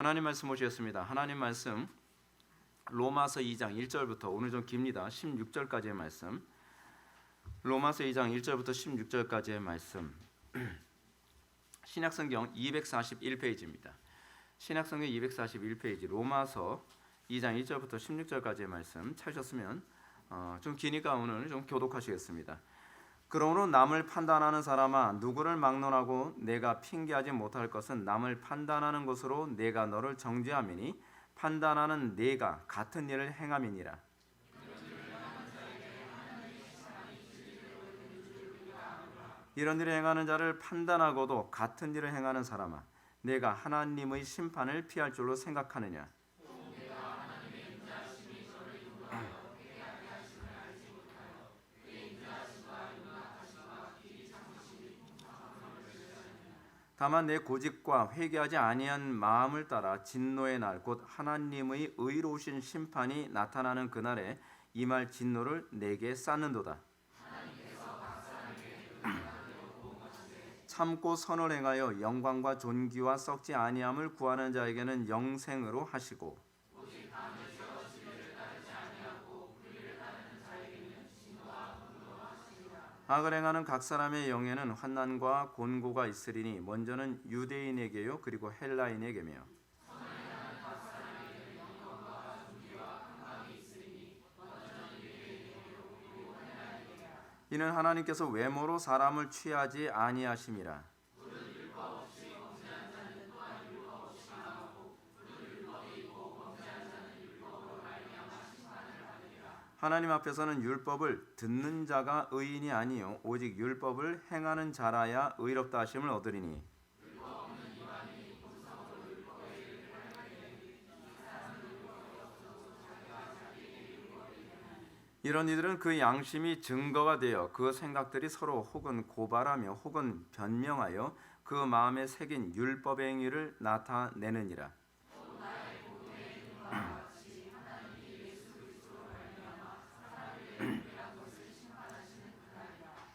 하나님 말씀 오시겠습니다. 하나님 말씀 로마서 2장 1절부터 오늘 좀 깁니다. 16절까지의 말씀. 로마서 2장 1절부터 16절까지의 말씀. 신약성경 241페이지입니다. 신약성경 241페이지 로마서 2장 1절부터 16절까지의 말씀 찾으셨으면 좀 기니까 오늘 좀 교독하시겠습니다. 그러므로 남을 판단하는 사람아, 누구를 막론하고 내가 핑계하지 못할 것은 남을 판단하는 것으로 내가 너를 정죄함이니 판단하는 내가 같은 일을 행함이니라. 이런 일을 행하는 자를 판단하고도 같은 일을 행하는 사람아, 내가 하나님의 심판을 피할 줄로 생각하느냐. 다만 내 고집과 회개하지 아니한 마음을 따라 진노의 날 곧 하나님의 의로우신 심판이 나타나는 그날에 임할 진노를 내게 쌓는도다. 참고 선을 행하여 영광과 존귀와 썩지 아니함을 구하는 자에게는 영생으로 하시고, 악을 행하는 각 사람의 영에는 환난과 곤고가 있으리니 먼저는 유대인에게요 그리고 헬라인에게며 이는 하나님께서 외모로 사람을 취하지 아니하심이라. 하나님 앞에서는 율법을 듣는 자가 의인이 아니요 오직 율법을 행하는 자라야 의롭다 하심을 얻으리니, 이런 이들은 그 양심이 증거가 되어 그 생각들이 서로 혹은 고발하며 혹은 변명하여 그 마음에 새긴 율법의 행위를 나타내느니라.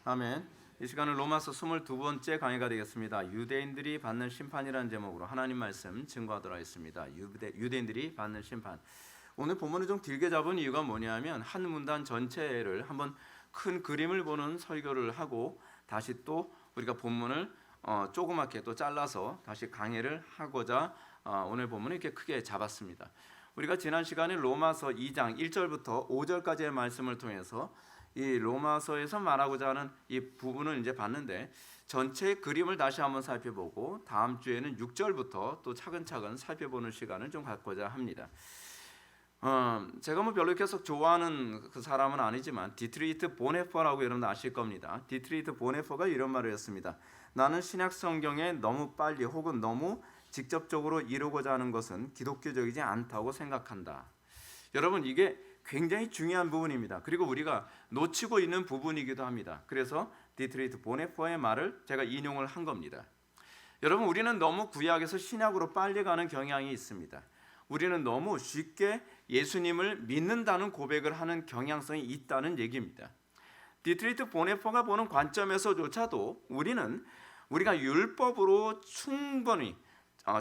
아멘. 이 시간은 로마서 22번째 강의가 되겠습니다. 유대인들이 받는 심판이라는 제목으로 하나님 말씀 증거하도록 하겠습니다. 유대인들이 받는 심판. 오늘 본문을 좀 길게 잡은 이유가 뭐냐면 한 문단 전체를 한번 큰 그림을 보는 설교를 하고 다시 또 우리가 본문을 조그맣게 또 잘라서 다시 강의를 하고자 오늘 본문을 이렇게 크게 잡았습니다. 우리가 지난 시간에 로마서 2장 1절부터 5절까지의 말씀을 통해서 이 로마서에서 말하고자 하는 이 부분을 이제 봤는데 전체 그림을 다시 한번 살펴보고 다음 주에는 6절부터 또 차근차근 살펴보는 시간을 좀 갖고자 합니다. 제가 뭐 별로 계속 좋아하는 그 사람은 아니지만 디트리히트 보네퍼라고 여러분 아실 겁니다. 디트리히트 보네퍼가 이런 말을 했습니다. 나는 신약 성경에 너무 빨리 혹은 너무 직접적으로 이루고자 하는 것은 기독교적이지 않다고 생각한다. 여러분 이게 굉장히 중요한 부분입니다. 그리고 우리가 놓치고 있는 부분이기도 합니다. 그래서 디트리히트 보네퍼의 말을 제가 인용을 한 겁니다. 여러분 우리는 너무 구약에서 신약으로 빨리 가는 경향이 있습니다. 우리는 너무 쉽게 예수님을 믿는다는 고백을 하는 경향성이 있다는 얘기입니다. 디트리히트 보네퍼가 보는 관점에서조차도 우리가 율법으로 충분히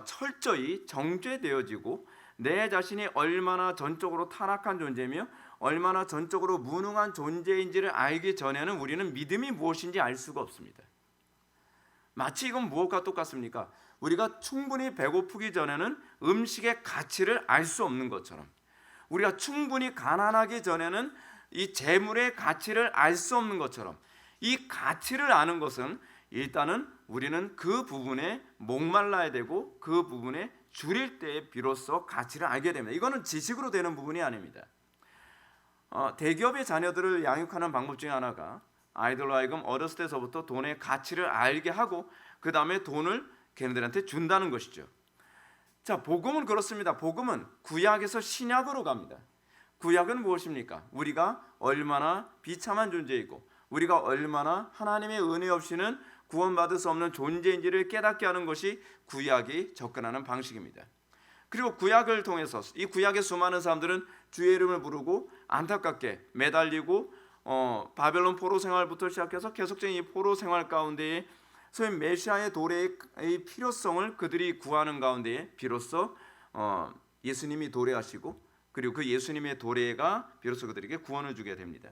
철저히 정죄되어지고 내 자신이 얼마나 전적으로 타락한 존재며 얼마나 전적으로 무능한 존재인지를 알기 전에는 우리는 믿음이 무엇인지 알 수가 없습니다. 마치 이건 무엇과 똑같습니까? 우리가 충분히 배고프기 전에는 음식의 가치를 알 수 없는 것처럼, 우리가 충분히 가난하기 전에는 이 재물의 가치를 알 수 없는 것처럼, 이 가치를 아는 것은 일단은 우리는 그 부분에 목말라야 되고 그 부분에 줄일 때에 비로소 가치를 알게 됩니다. 이거는 지식으로 되는 부분이 아닙니다. 대기업의 자녀들을 양육하는 방법 중에 하나가 아이들로 하여금 어렸을 때서부터 돈의 가치를 알게 하고 그 다음에 돈을 걔네들한테 준다는 것이죠. 자, 복음은 그렇습니다. 복음은 구약에서 신약으로 갑니다. 구약은 무엇입니까? 우리가 얼마나 비참한 존재이고 우리가 얼마나 하나님의 은혜 없이는 구원받을 수 없는 존재인지를 깨닫게 하는 것이 구약이 접근하는 방식입니다. 그리고 구약을 통해서 이 구약의 수많은 사람들은 주의 이름을 부르고 안타깝게 매달리고 바벨론 포로 생활부터 시작해서 계속적인 이 포로 생활 가운데에 소위 메시아의 도래의 필요성을 그들이 구하는 가운데에 비로소 예수님이 도래하시고 그리고 그 예수님의 도래가 비로소 그들에게 구원을 주게 됩니다.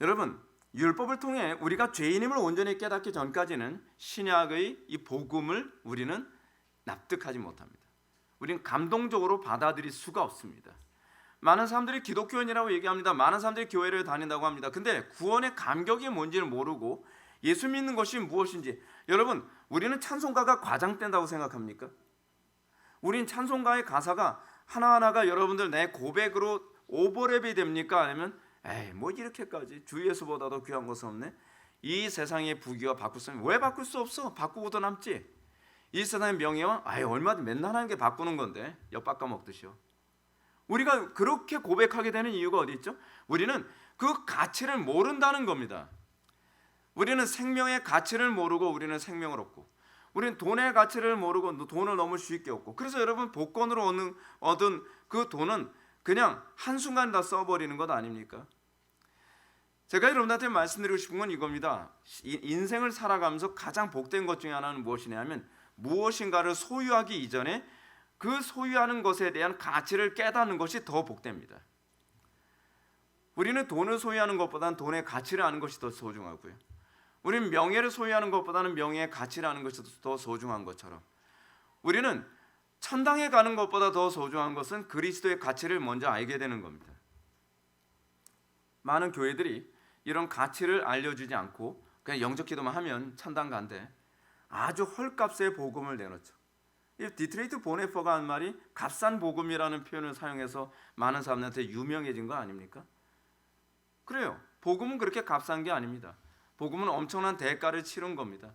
여러분, 율법을 통해 우리가 죄인임을 온전히 깨닫기 전까지는 신약의 이 복음을 우리는 납득하지 못합니다. 우리는 감동적으로 받아들일 수가 없습니다. 많은 사람들이 기독교인이라고 얘기합니다. 많은 사람들이 교회를 다닌다고 합니다. 근데 구원의 감격이 뭔지를 모르고 예수 믿는 것이 무엇인지, 여러분, 우리는 찬송가가 과장된다고 생각합니까? 우린 찬송가의 가사가 하나하나가 여러분들 내 고백으로 오버랩이 됩니까? 아니면 에이 뭐 이렇게까지 주 예수보다도 귀한 것은 없네. 이 세상의 부귀와 바꿀 수 없는, 왜 바꿀 수 없어? 바꾸고도 남지. 이 세상의 명예와 얼마든 맨날 하는 게 바꾸는 건데 엿 깎아먹듯이요. 우리가 그렇게 고백하게 되는 이유가 어디 있죠? 우리는 그 가치를 모른다는 겁니다. 우리는 생명의 가치를 모르고 우리는 생명을 얻고, 우리는 돈의 가치를 모르고 돈을 너무 쉽게 얻고, 그래서 여러분 복권으로 얻은 그 돈은 그냥 한순간 다 써버리는 것 아닙니까? 제가 여러분한테 말씀드리고 싶은 건 이겁니다. 인생을 살아가면서 가장 복된 것 중에 하나는 무엇이냐면 무엇인가를 소유하기 이전에 그 소유하는 것에 대한 가치를 깨닫는 것이 더 복됩니다. 우리는 돈을 소유하는 것보다는 돈의 가치를 아는 것이 더 소중하고요. 우리는 명예를 소유하는 것보다는 명예의 가치를 아는 것이 더 소중한 것처럼, 우리는 천당에 가는 것보다 더 소중한 것은 그리스도의 가치를 먼저 알게 되는 겁니다. 많은 교회들이 이런 가치를 알려주지 않고 그냥 영적 기도만 하면 천당 간대. 아주 헐값의 복음을 내놓죠. 이 디트레이트 보네퍼가 한 말이 값싼 복음이라는 표현을 사용해서 많은 사람들한테 유명해진 거 아닙니까? 그래요. 복음은 그렇게 값싼 게 아닙니다. 복음은 엄청난 대가를 치른 겁니다.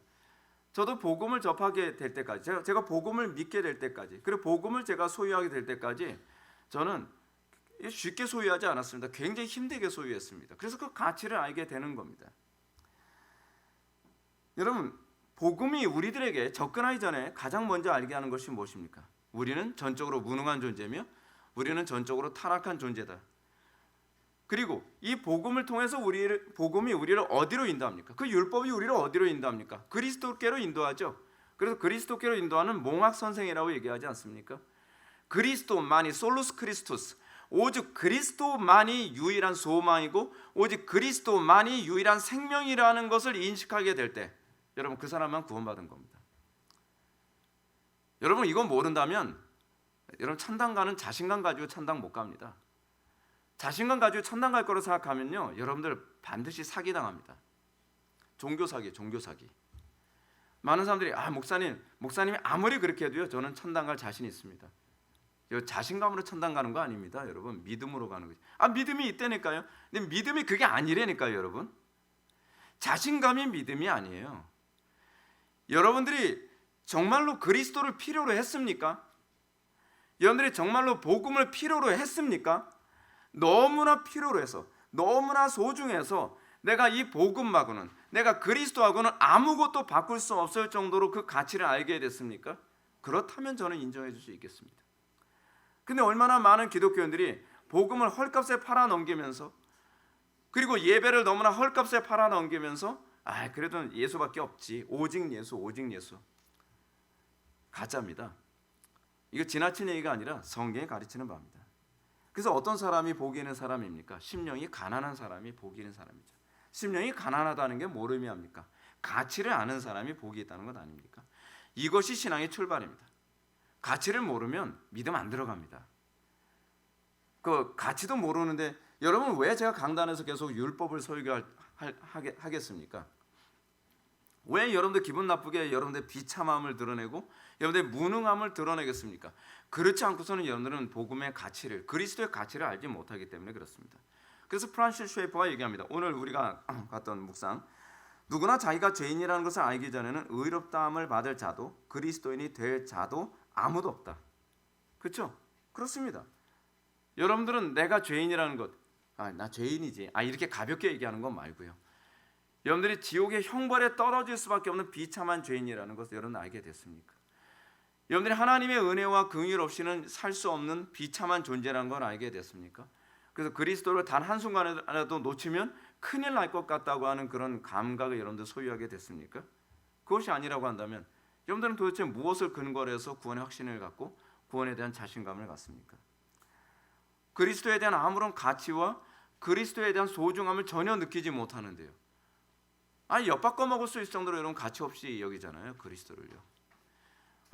저도 복음을 접하게 될 때까지, 제가 복음을 믿게 될 때까지, 그리고 복음을 제가 소유하게 될 때까지 저는 쉽게 소유하지 않았습니다. 굉장히 힘들게 소유했습니다. 그래서 그 가치를 알게 되는 겁니다. 여러분, 복음이 우리들에게 접근하기 전에 가장 먼저 알게 하는 것이 무엇입니까? 우리는 전적으로 무능한 존재며 우리는 전적으로 타락한 존재다. 그리고 이 복음을 통해서 복음이 우리를 어디로 인도합니까? 그 율법이 우리를 어디로 인도합니까? 그리스도께로 인도하죠. 그래서 그리스도께로 인도하는 몽학 선생이라고 얘기하지 않습니까? 그리스도만이, 솔루스 크리스토스, 오직 그리스도만이 유일한 소망이고 오직 그리스도만이 유일한 생명이라는 것을 인식하게 될 때, 여러분 그 사람만 구원받은 겁니다. 여러분 이거 모른다면 여러분 천당 가는 자신감 가지고 천당 못 갑니다. 자신감 가지고 천당 갈 거로 생각하면요, 여러분들 반드시 사기당합니다. 종교 사기. 많은 사람들이 목사님이 아무리 그렇게 해도요, 저는 천당 갈 자신 있습니다. 자신감으로 천당 가는 거 아닙니다, 여러분. 믿음으로 가는 거지. 믿음이 있다니까요. 근데 믿음이 그게 아니라니까요, 여러분. 자신감이 믿음이 아니에요. 여러분들이 정말로 그리스도를 필요로 했습니까? 여러분들이 정말로 복음을 필요로 했습니까? 너무나 필요로 해서, 너무나 소중해서 내가 이 복음하고는, 내가 그리스도하고는 아무것도 바꿀 수 없을 정도로 그 가치를 알게 됐습니까? 그렇다면 저는 인정해 줄 수 있겠습니다. 근데 얼마나 많은 기독교인들이 복음을 헐값에 팔아 넘기면서, 그리고 예배를 너무나 헐값에 팔아 넘기면서 그래도 예수밖에 없지, 오직 예수 가짜입니다. 이거 지나친 얘기가 아니라 성경이 가르치는 바입니다. 그래서 어떤 사람이 복이 있는 사람입니까? 심령이 가난한 사람이 복이 있는 사람이죠. 심령이 가난하다는 게 뭘 의미합니까? 가치를 아는 사람이 복이 있다는 것 아닙니까? 이것이 신앙의 출발입니다. 가치를 모르면 믿음 안 들어갑니다. 그 가치도 모르는데 여러분 왜 제가 강단에서 계속 율법을 설교하겠습니까? 왜 여러분들 기분 나쁘게 여러분들 비참함을 드러내고 여러분들 무능함을 드러내겠습니까? 그렇지 않고서는 여러분들은 복음의 가치를, 그리스도의 가치를 알지 못하기 때문에 그렇습니다. 그래서 프란시스 쉐이퍼가 얘기합니다. 오늘 우리가 갔던 묵상, 누구나 자기가 죄인이라는 것을 알기 전에는 의롭다함을 받을 자도 그리스도인이 될 자도 아무도 없다. 그렇죠? 그렇습니다. 여러분들은 내가 죄인이라는 것, 나 죄인이지, 이렇게 가볍게 얘기하는 건 말고요, 여러분들이 지옥의 형벌에 떨어질 수밖에 없는 비참한 죄인이라는 것을 여러분 알게 됐습니까? 여러분들이 하나님의 은혜와 긍휼 없이는 살 수 없는 비참한 존재라는 걸 알게 됐습니까? 그래서 그리스도를 단 한순간이라도 놓치면 큰일 날 것 같다고 하는 그런 감각을 여러분들 소유하게 됐습니까? 그것이 아니라고 한다면 여러분들은 도대체 무엇을 근거로 해서 구원의 확신을 갖고 구원에 대한 자신감을 갖습니까? 그리스도에 대한 아무런 가치와 그리스도에 대한 소중함을 전혀 느끼지 못하는데요. 엿바꿔 먹을 수 있을 정도로 여러분 가치 없이 여기잖아요. 그리스도를요.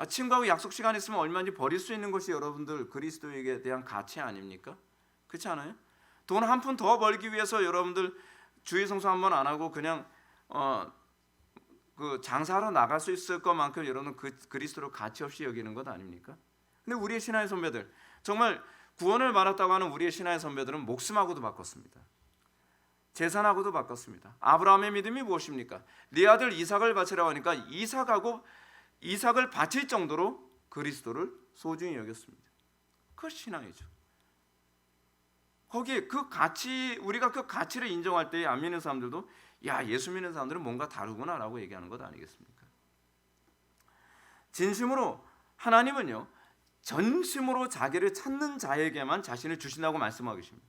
친구하고 약속 시간 있으면 얼마든지 버릴 수 있는 것이 여러분들 그리스도에 대한 가치 아닙니까? 그렇지 않아요? 돈 한 푼 더 벌기 위해서 여러분들 주일 성수 한 번 안 하고 그냥 그 장사하러 나갈 수 있을 것만큼 여러분 그리스도를 가치 없이 여기는 것 아닙니까? 근데 우리의 신앙의 선배들, 정말 구원을 받았다고 하는 우리의 신앙의 선배들은 목숨하고도 바꿨습니다. 재산하고도 바꿨습니다. 아브라함의 믿음이 무엇입니까? 네 아들 이삭을 바치라고 하니까 이삭을 바칠 정도로 그리스도를 소중히 여겼습니다. 그 신앙이죠. 거기에 그 가치, 우리가 그 가치를 인정할 때 안 믿는 사람들도 야, 예수 믿는 사람들은 뭔가 다르구나라고 얘기하는 것 아니겠습니까? 진심으로 하나님은요, 전심으로 자기를 찾는 자에게만 자신을 주신다고 말씀하고 계십니다.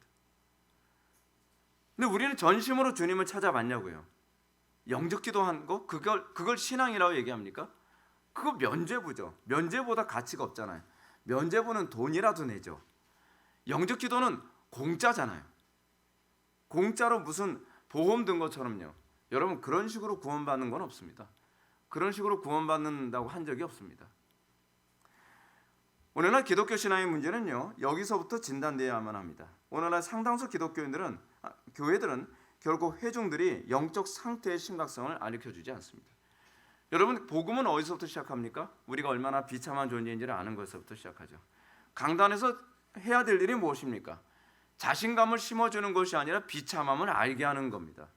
근데 우리는 전심으로 주님을 찾아봤냐고요? 영적 기도한 거 그걸 신앙이라고 얘기합니까? 그거 면죄부죠. 면죄보다 가치가 없잖아요. 면죄부는 돈이라도 내죠. 영적 기도는 공짜잖아요. 공짜로 무슨 보험 든 것처럼요. 여러분 그런 식으로 구원받는 건 없습니다. 그런 식으로 구원받는다고 한 적이 없습니다. 오늘날 기독교 신앙의 문제는요, 여기서부터 진단되어야만 합니다. 오늘날 상당수 교회들은 결국 회중들이 영적 상태의 심각성을 알려주지 않습니다. 여러분 복음은 어디서부터 시작합니까? 우리가 얼마나 비참한 존재인지를 아는 것에서부터 시작하죠. 강단에서 해야 될 일이 무엇입니까? 자신감을 심어주는 것이 아니라 비참함을 알게 하는 겁니다.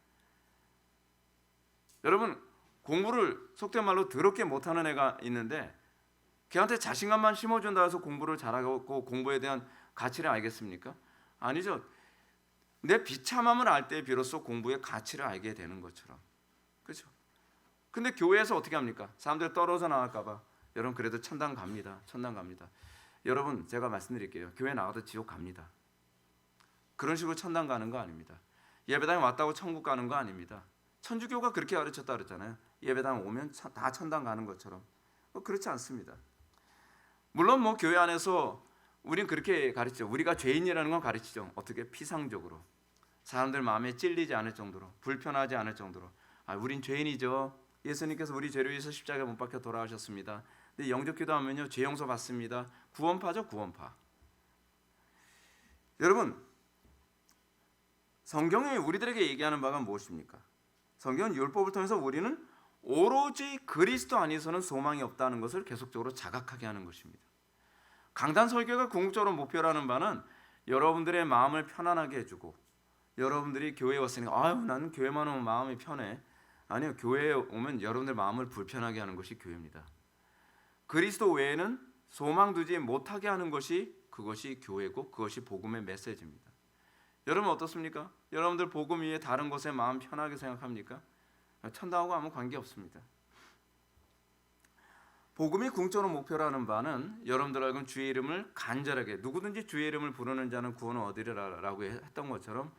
여러분 공부를 속된 말로 더럽게 못하는 애가 있는데 걔한테 자신감만 심어준다 해서 공부를 잘하고 공부에 대한 가치를 알겠습니까? 아니죠. 내 비참함을 알 때 비로소 공부의 가치를 알게 되는 것처럼. 그렇죠? 근데 교회에서 어떻게 합니까? 사람들 떨어져 나갈까 봐. 여러분 그래도 천당 갑니다. 천당 갑니다. 여러분 제가 말씀드릴게요. 교회 나가도 지옥 갑니다. 그런 식으로 천당 가는 거 아닙니다. 예배당에 왔다고 천국 가는 거 아닙니다. 천주교가 그렇게 가르쳤다 그랬잖아요. 예배당 오면 다 천당 가는 것처럼. 그렇지 않습니다. 물론 교회 안에서 우린 그렇게 가르치죠. 우리가 죄인이라는 건 가르치죠. 어떻게? 피상적으로. 사람들 마음에 찔리지 않을 정도로, 불편하지 않을 정도로. 우린 죄인이죠. 예수님께서 우리 죄를 위해서 십자가에 못 박혀 돌아가셨습니다. 근데 영적 기도하면요, 죄 용서 받습니다. 구원파죠, 구원파. 여러분, 성경이 우리들에게 얘기하는 바가 무엇입니까? 성경은 율법을 통해서 우리는 오로지 그리스도 안에서는 소망이 없다는 것을 계속적으로 자각하게 하는 것입니다. 강단 설교가 궁극적으로 목표라는 바는 여러분들의 마음을 편안하게 해주고, 여러분들이 교회에 왔으니까 나는 교회만 오면 마음이 편해. 아니요, 교회에 오면 여러분들 마음을 불편하게 하는 것이 교회입니다. 그리스도 외에는 소망 두지 못하게 하는 것이 그것이 교회고 그것이 복음의 메시지입니다. 여러분 어떻습니까? 여러분들 복음 위에 다른 것에 마음 편하게 생각합니까? 천당하고 아무 관계없습니다. 복음이 궁극적으로 목표라는 바는 여러분들 알고 주의 이름을 간절하게, 누구든지 주의 이름을 부르는 자는 구원을 얻으리라라고 했던 것처럼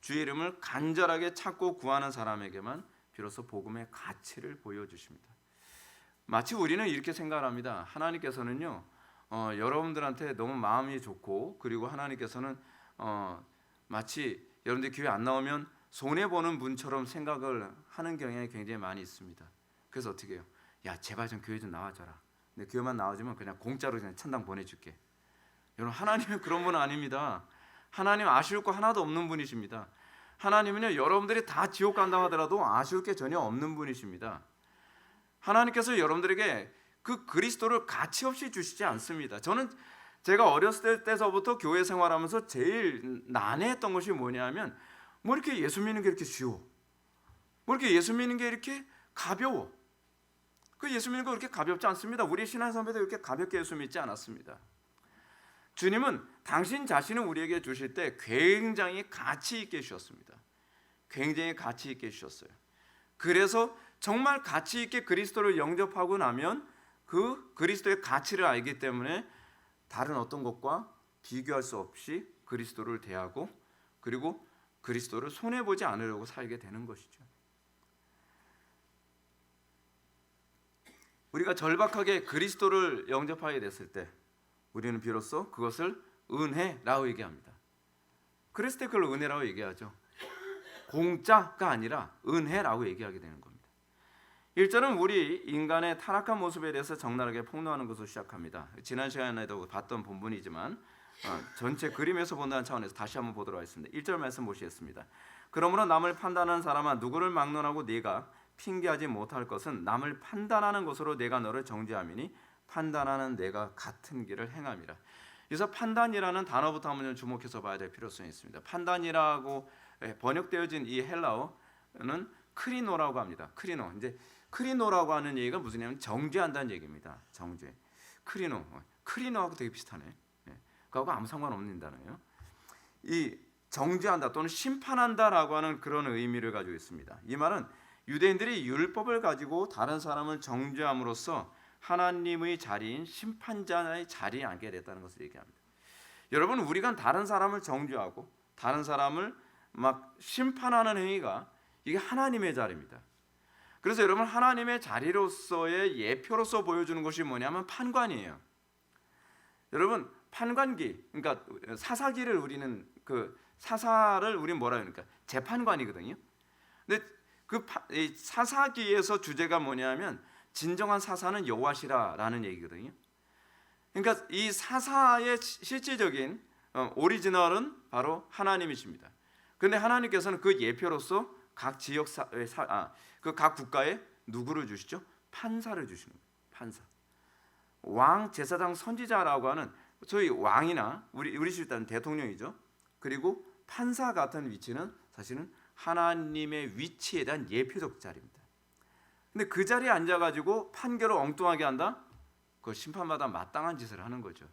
주의 이름을 간절하게 찾고 구하는 사람에게만 비로소 복음의 가치를 보여주십니다. 마치 우리는 이렇게 생각합니다. 하나님께서는요, 여러분들한테 너무 마음이 좋고, 그리고 하나님께서는 마치 여러분들 교회 안 나오면 손해보는 분처럼 생각을 하는 경향이 굉장히 많이 있습니다. 그래서 어떻게 해요? 야, 제발 좀 교회 좀 나와줘라. 근데 교회만 나와주면 그냥 공짜로 그냥 천당 보내줄게. 여러분, 하나님은 그런 분은 아닙니다. 하나님 아쉬울 거 하나도 없는 분이십니다. 하나님은요, 여러분들이 다 지옥 간다고 하더라도 아쉬울 게 전혀 없는 분이십니다. 하나님께서 여러분들에게 그 그리스도를 가치 없이 주시지 않습니다. 저는 제가 어렸을 때서부터 교회 생활하면서 제일 난해했던 것이 뭐냐면, 뭐 이렇게 예수 믿는 게 이렇게 쉬워, 뭐 이렇게 예수 믿는 게 이렇게 가벼워. 그 예수 믿는 거 그렇게 가볍지 않습니다. 우리 신앙 선배도 이렇게 가볍게 예수 믿지 않았습니다. 주님은 당신 자신을 우리에게 주실 때 굉장히 가치 있게 주셨습니다. 굉장히 가치 있게 주셨어요. 그래서 정말 가치 있게 그리스도를 영접하고 나면 그 그리스도의 가치를 알기 때문에 다른 어떤 것과 비교할 수 없이 그리스도를 대하고, 그리고 그리스도를 손해보지 않으려고 살게 되는 것이죠. 우리가 절박하게 그리스도를 영접하게 됐을 때 우리는 비로소 그것을 은혜라고 얘기합니다. 그랬을 때 그걸 은혜라고 얘기하죠. 공짜가 아니라 은혜라고 얘기하게 되는 겁니다. 1절은 우리 인간의 타락한 모습에 대해서 적나라하게 폭로하는 것으로 시작합니다. 지난 시간에도 봤던 본문이지만 전체 그림에서 본다는 차원에서 다시 한번 보도록 하겠습니다. 1절 말씀 보시겠습니다. 그러므로 남을 판단하는 사람아, 누구를 막론하고 네가 핑계하지 못할 것은 남을 판단하는 것으로 내가 너를 정죄함이니 판단하는 내가 같은 길을 행함이라. 그래서 판단이라는 단어부터 한번 주목해서 봐야 될 필요성이 있습니다. 판단이라고 번역되어진 이 헬라어는 크리노라고 합니다. 크리노. 이제 크리노라고 하는 얘기가 무슨 얘기냐면 정죄한다는 얘기입니다. 정죄. 크리노하고 되게 비슷하네. 그거하고 아무 상관없는 단어예요. 이 정죄한다 또는 심판한다라고 하는 그런 의미를 가지고 있습니다. 이 말은 유대인들이 율법을 가지고 다른 사람을 정죄함으로써 하나님의 자리인 심판자의 자리에 앉게 됐다는 것을 얘기합니다. 여러분, 우리가 다른 사람을 정죄하고 다른 사람을 막 심판하는 행위가 이게 하나님의 자리입니다. 그래서 여러분, 하나님의 자리로서의 예표로서 보여주는 것이 뭐냐면 판관이에요. 여러분, 판관기, 그러니까 사사기를 우리는 사사를 우리는 뭐라 그러니까 재판관이거든요. 근데 사사기에서 주제가 뭐냐면 진정한 사사는 여호와시라라는 얘기거든요. 그러니까 이 사사의 실질적인 오리지널은 바로 하나님이십니다. 그런데 하나님께서는 그 예표로서 각 지역 각 국가에 누구를 주시죠? 판사를 주시는 거예요. 판사. 왕, 제사장, 선지자라고 하는 저희 왕이나 우리 일단 대통령이죠. 그리고 판사 같은 위치는 사실은 하나님의 위치에 대한 예표적 자리입니다. 근데 그 자리에 앉아가지고 판결을 엉뚱하게 한다? 그 심판마다 마땅한 짓을 하는 거죠.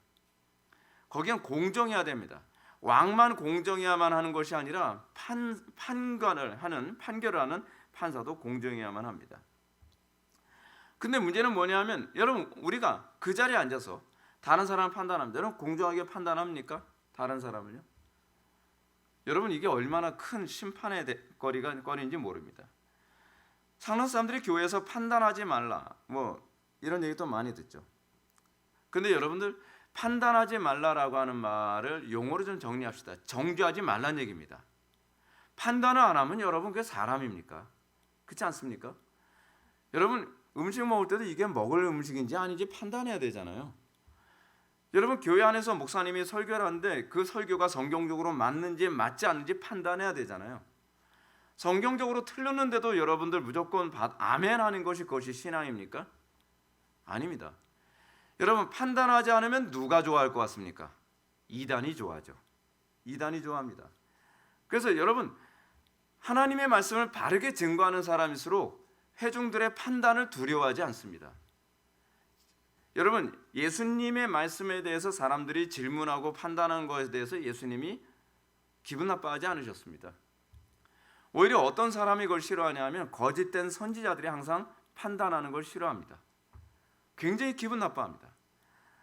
거기는 공정해야 됩니다. 왕만 공정해야만 하는 것이 아니라 판결을 하는 판사도 공정해야만 합니다. 근데 문제는 뭐냐면 여러분, 우리가 그 자리에 앉아서 다른 사람을 판단합니다. 여러분, 공정하게 판단합니까? 다른 사람을요? 여러분, 이게 얼마나 큰 심판의 거리인지 모릅니다. 상당 사람들이 교회에서 판단하지 말라 뭐 이런 얘기도 많이 듣죠. 근데 여러분들, 판단하지 말라라고 하는 말을 용어로 좀 정리합시다. 정죄하지 말라는 얘기입니다. 판단을 안 하면 여러분, 그게 사람입니까? 그렇지 않습니까? 여러분, 음식 먹을 때도 이게 먹을 음식인지 아닌지 판단해야 되잖아요. 여러분, 교회 안에서 목사님이 설교를 하는데 그 설교가 성경적으로 맞는지 맞지 않는지 판단해야 되잖아요. 성경적으로 틀렸는데도 여러분들 무조건 아멘 하는 것이 그것이 신앙입니까? 아닙니다. 여러분, 판단하지 않으면 누가 좋아할 것 같습니까? 이단이 좋아하죠. 이단이 좋아합니다. 그래서 여러분, 하나님의 말씀을 바르게 증거하는 사람일수록 회중들의 판단을 두려워하지 않습니다. 여러분, 예수님의 말씀에 대해서 사람들이 질문하고 판단하는 것에 대해서 예수님이 기분 나빠하지 않으셨습니다. 오히려 어떤 사람이 그걸 싫어하냐면 거짓된 선지자들이 항상 판단하는 걸 싫어합니다. 굉장히 기분 나빠합니다.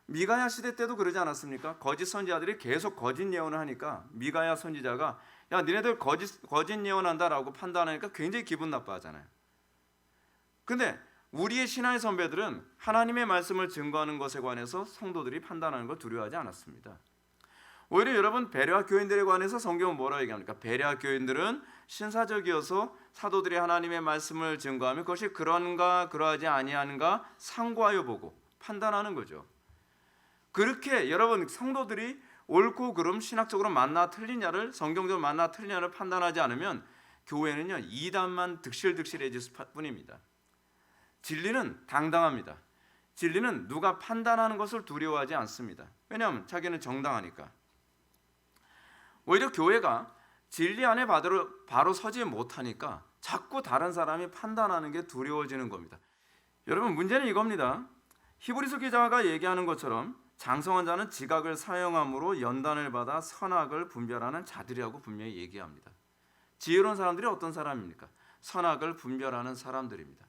미가야 시대 때도 그러지 않았습니까? 거짓 선지자들이 계속 거짓 예언을 하니까 미가야 선지자가 야, 니네들 거짓 예언한다라고 판단하니까 굉장히 기분 나빠하잖아요. 근데 우리의 신앙의 선배들은 하나님의 말씀을 증거하는 것에 관해서 성도들이 판단하는 걸 두려워하지 않았습니다. 오히려 여러분, 베레아 교인들에 관해서 성경은 뭐라고 얘기합니까? 베레아 교인들은 신사적이어서 사도들이 하나님의 말씀을 증거하면 그것이 그런가 그러하지 아니한가 상고하여 보고 판단하는 거죠. 그렇게 여러분, 성도들이 옳고 그름, 신학적으로 맞나 틀리냐를, 성경적으로 맞나 틀리냐를 판단하지 않으면 교회는요, 이단만 득실득실해질 뿐입니다. 진리는 당당합니다. 진리는 누가 판단하는 것을 두려워하지 않습니다. 왜냐하면 자기는 정당하니까. 오히려 교회가 진리 안에 바로 서지 못하니까 자꾸 다른 사람이 판단하는 게 두려워지는 겁니다. 여러분, 문제는 이겁니다. 히브리서 기자가 얘기하는 것처럼 장성한 자는 지각을 사용함으로 연단을 받아 선악을 분별하는 자들이라고 분명히 얘기합니다. 지혜로운 사람들이 어떤 사람입니까? 선악을 분별하는 사람들입니다.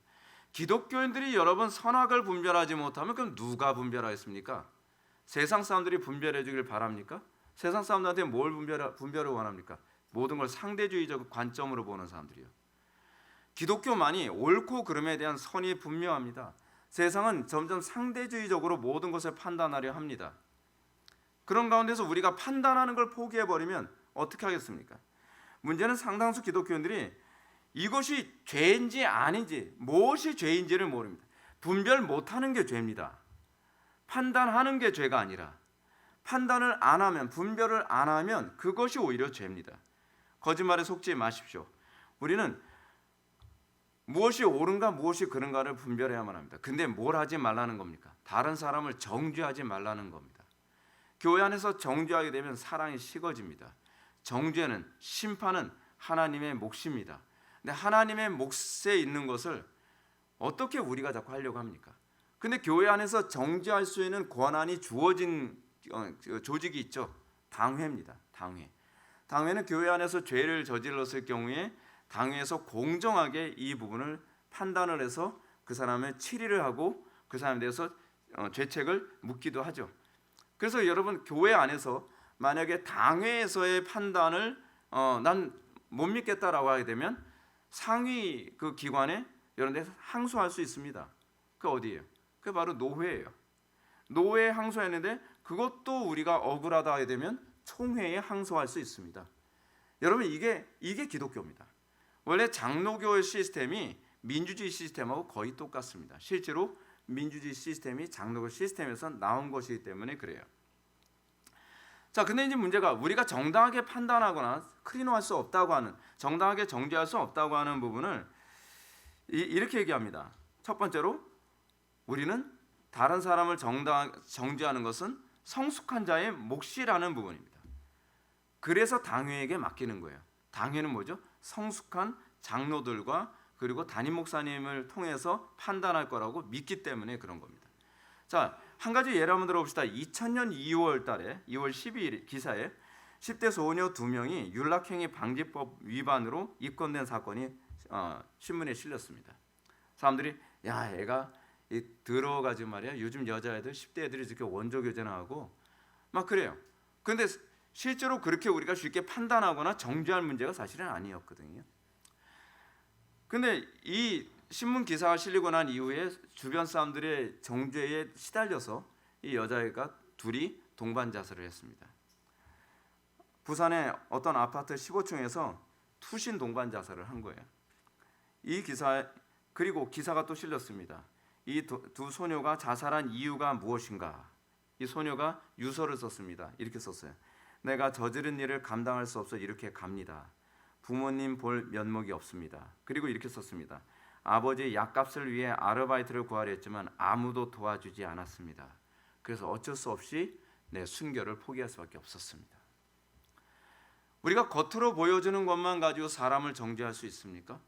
기독교인들이 여러분 선악을 분별하지 못하면 그럼 누가 분별하겠습니까? 세상 사람들이 분별해 주길 바랍니까? 세상 사람들한테 뭘 분별을 원합니까? 모든 걸 상대주의적 관점으로 보는 사람들이요. 기독교만이 옳고 그름에 대한 선이 분명합니다. 세상은 점점 상대주의적으로 모든 것을 판단하려 합니다. 그런 가운데서 우리가 판단하는 걸 포기해버리면 어떻게 하겠습니까? 문제는 상당수 기독교인들이 이것이 죄인지 아닌지, 무엇이 죄인지를 모릅니다. 분별 못하는 게 죄입니다. 판단하는 게 죄가 아니라 판단을 안 하면, 분별을 안 하면 그것이 오히려 죄입니다. 거짓말에 속지 마십시오. 우리는 무엇이 옳은가 무엇이 그른가를 분별해야만 합니다. 근데 뭘 하지 말라는 겁니까? 다른 사람을 정죄하지 말라는 겁니다. 교회 안에서 정죄하게 되면 사랑이 식어집니다. 정죄는, 심판은 하나님의 몫입니다. 근데 하나님의 몫에 있는 것을 어떻게 우리가 자꾸 하려고 합니까? 근데 교회 안에서 정죄할 수 있는 권한이 주어진 조직이 있죠. 당회입니다. 당회. 당회는 교회 안에서 죄를 저질렀을 경우에 당회에서 공정하게 이 부분을 판단을 해서 그 사람의 치리를 하고 그 사람에 대해서 죄책을 묻기도 하죠. 그래서 여러분, 교회 안에서 만약에 당회에서의 판단을 난 못 믿겠다라고 하게 되면 상위 그 기관에 이런 데서 항소할 수 있습니다. 그 어디예요? 그 바로 노회예요. 노회에 항소했는데 그것도 우리가 억울하다 하게 되면 총회에 항소할 수 있습니다. 여러분, 이게 기독교입니다. 원래 장로교의 시스템이 민주주의 시스템하고 거의 똑같습니다. 실제로 민주주의 시스템이 장로교 시스템에서 나온 것이기 때문에 그래요. 자, 근데 이제 문제가 우리가 정당하게 판단하거나 클리노할 수 없다고 하는, 정당하게 정죄할 수 없다고 하는 부분을 이렇게 얘기합니다. 첫 번째로, 우리는 다른 사람을 정죄하는 것은 성숙한 자의 몫이라는 부분입니다. 그래서 당회에게 맡기는 거예요. 당회는 뭐죠? 성숙한 장로들과 그리고 담임 목사님을 통해서 판단할 거라고 믿기 때문에 그런 겁니다. 자, 한 가지 예를 한번 들어봅시다. 2000년 2월 달에 2월 12일 기사에 10대 소녀 2명이 윤락행위 방지법 위반으로 입건된 사건이 신문에 실렸습니다. 사람들이 야, 애가 들어가지고 말이야, 요즘 여자애들 10대 애들이 이렇게 원조 교제나 하고 막 그래요. 근데 실제로 그렇게 우리가 쉽게 판단하거나 정죄할 문제가 사실은 아니었거든요. 근데 이 신문 기사가 실리고 난 이후에 주변 사람들의 정죄에 시달려서 이 여자애가 둘이 동반 자살을 했습니다. 부산의 어떤 아파트 15층에서 투신 동반 자살을 한 거예요. 이 기사, 그리고 기사가 또 실렸습니다. 이 두 소녀가 자살한 이유가 무엇인가? 이 소녀가 유서를 썼습니다. 이렇게 썼어요. 내가 저지른 일을 감당할 수 없어 이렇게 갑니다. 부모님 볼 면목이 없습니다. 그리고 이렇게 썼습니다. 아버지 약값을 위해 아르바이트를 구하려 했지만 아무도 도와주지 않았습니다. 그래서 어쩔 수 없이 내 순결을 포기할 수밖에 없었습니다. 우리가 겉으로 보여주는 것만 가지고 사람을 정죄할 수 있습니까?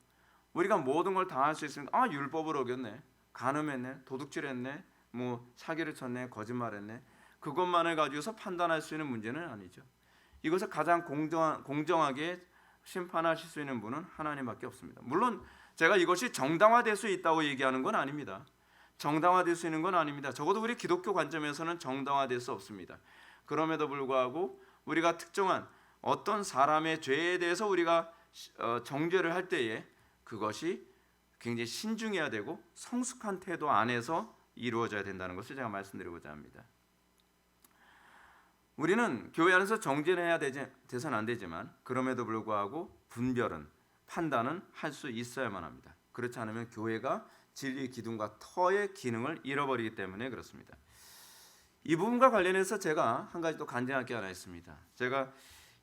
우리가 모든 걸 다 할 수 있습니까? 아, 율법을 어겼네, 간음했네, 도둑질했네, 뭐 사기를 쳤네, 거짓말했네, 그것만을 가지고서 판단할 수 있는 문제는 아니죠. 이것을 가장 공정하게 심판하실 수 있는 분은 하나님밖에 없습니다. 물론 제가 이것이 정당화될 수 있다고 얘기하는 건 아닙니다. 정당화될 수 있는 건 아닙니다. 적어도 우리 기독교 관점에서는 정당화될 수 없습니다. 그럼에도 불구하고 우리가 특정한 어떤 사람의 죄에 대해서 우리가 정죄를 할 때에 그것이 굉장히 신중해야 되고 성숙한 태도 안에서 이루어져야 된다는 것을 제가 말씀드리고자 합니다. 우리는 교회 안에서 정죄를 해야 돼서는 안 되지만 그럼에도 불구하고 분별은, 판단은 할 수 있어야만 합니다. 그렇지 않으면 교회가 진리 기둥과 터의 기능을 잃어버리기 때문에 그렇습니다. 이 부분과 관련해서 제가 한 가지 또 간증할 게 하나 있습니다. 제가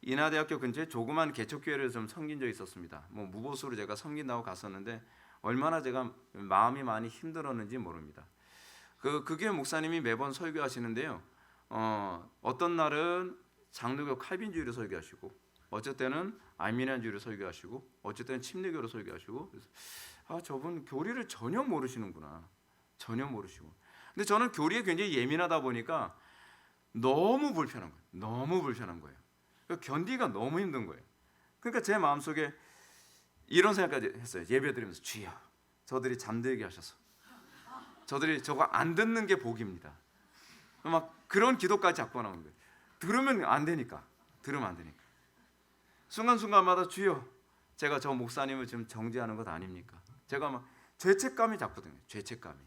인하대학교 근처에 조그만 개척교회를 좀 섬긴 적이 있었습니다. 뭐 무보수로 제가 섬긴다고 갔었는데 얼마나 제가 마음이 많이 힘들었는지 모릅니다. 그 교회 목사님이 매번 설교하시는데요. 어떤 날은 장로교 칼빈주의로 설교하시고, 어쩔 때는 알미니안주의로 설교하시고, 어쩔 때는 침례교로 설교하시고. 그래서 저분 교리를 전혀 모르시는구나. 전혀 모르시고. 근데 저는 교리에 굉장히 예민하다 보니까 너무 불편한 거예요. 너무 불편한 거예요. 견디기가 너무 힘든 거예요. 그러니까 제 마음속에 이런 생각까지 했어요. 예배드리면서 주여, 저들이 잠들게 하셔서 저들이 저거 안 듣는 게 복입니다. 막 그런 기도까지 자꾸 나오는 거예요. 들으면 안 되니까. 순간순간마다 주여, 제가 저 목사님을 지금 정죄하는 것 아닙니까? 제가 막 죄책감이 잡거든요. 죄책감이.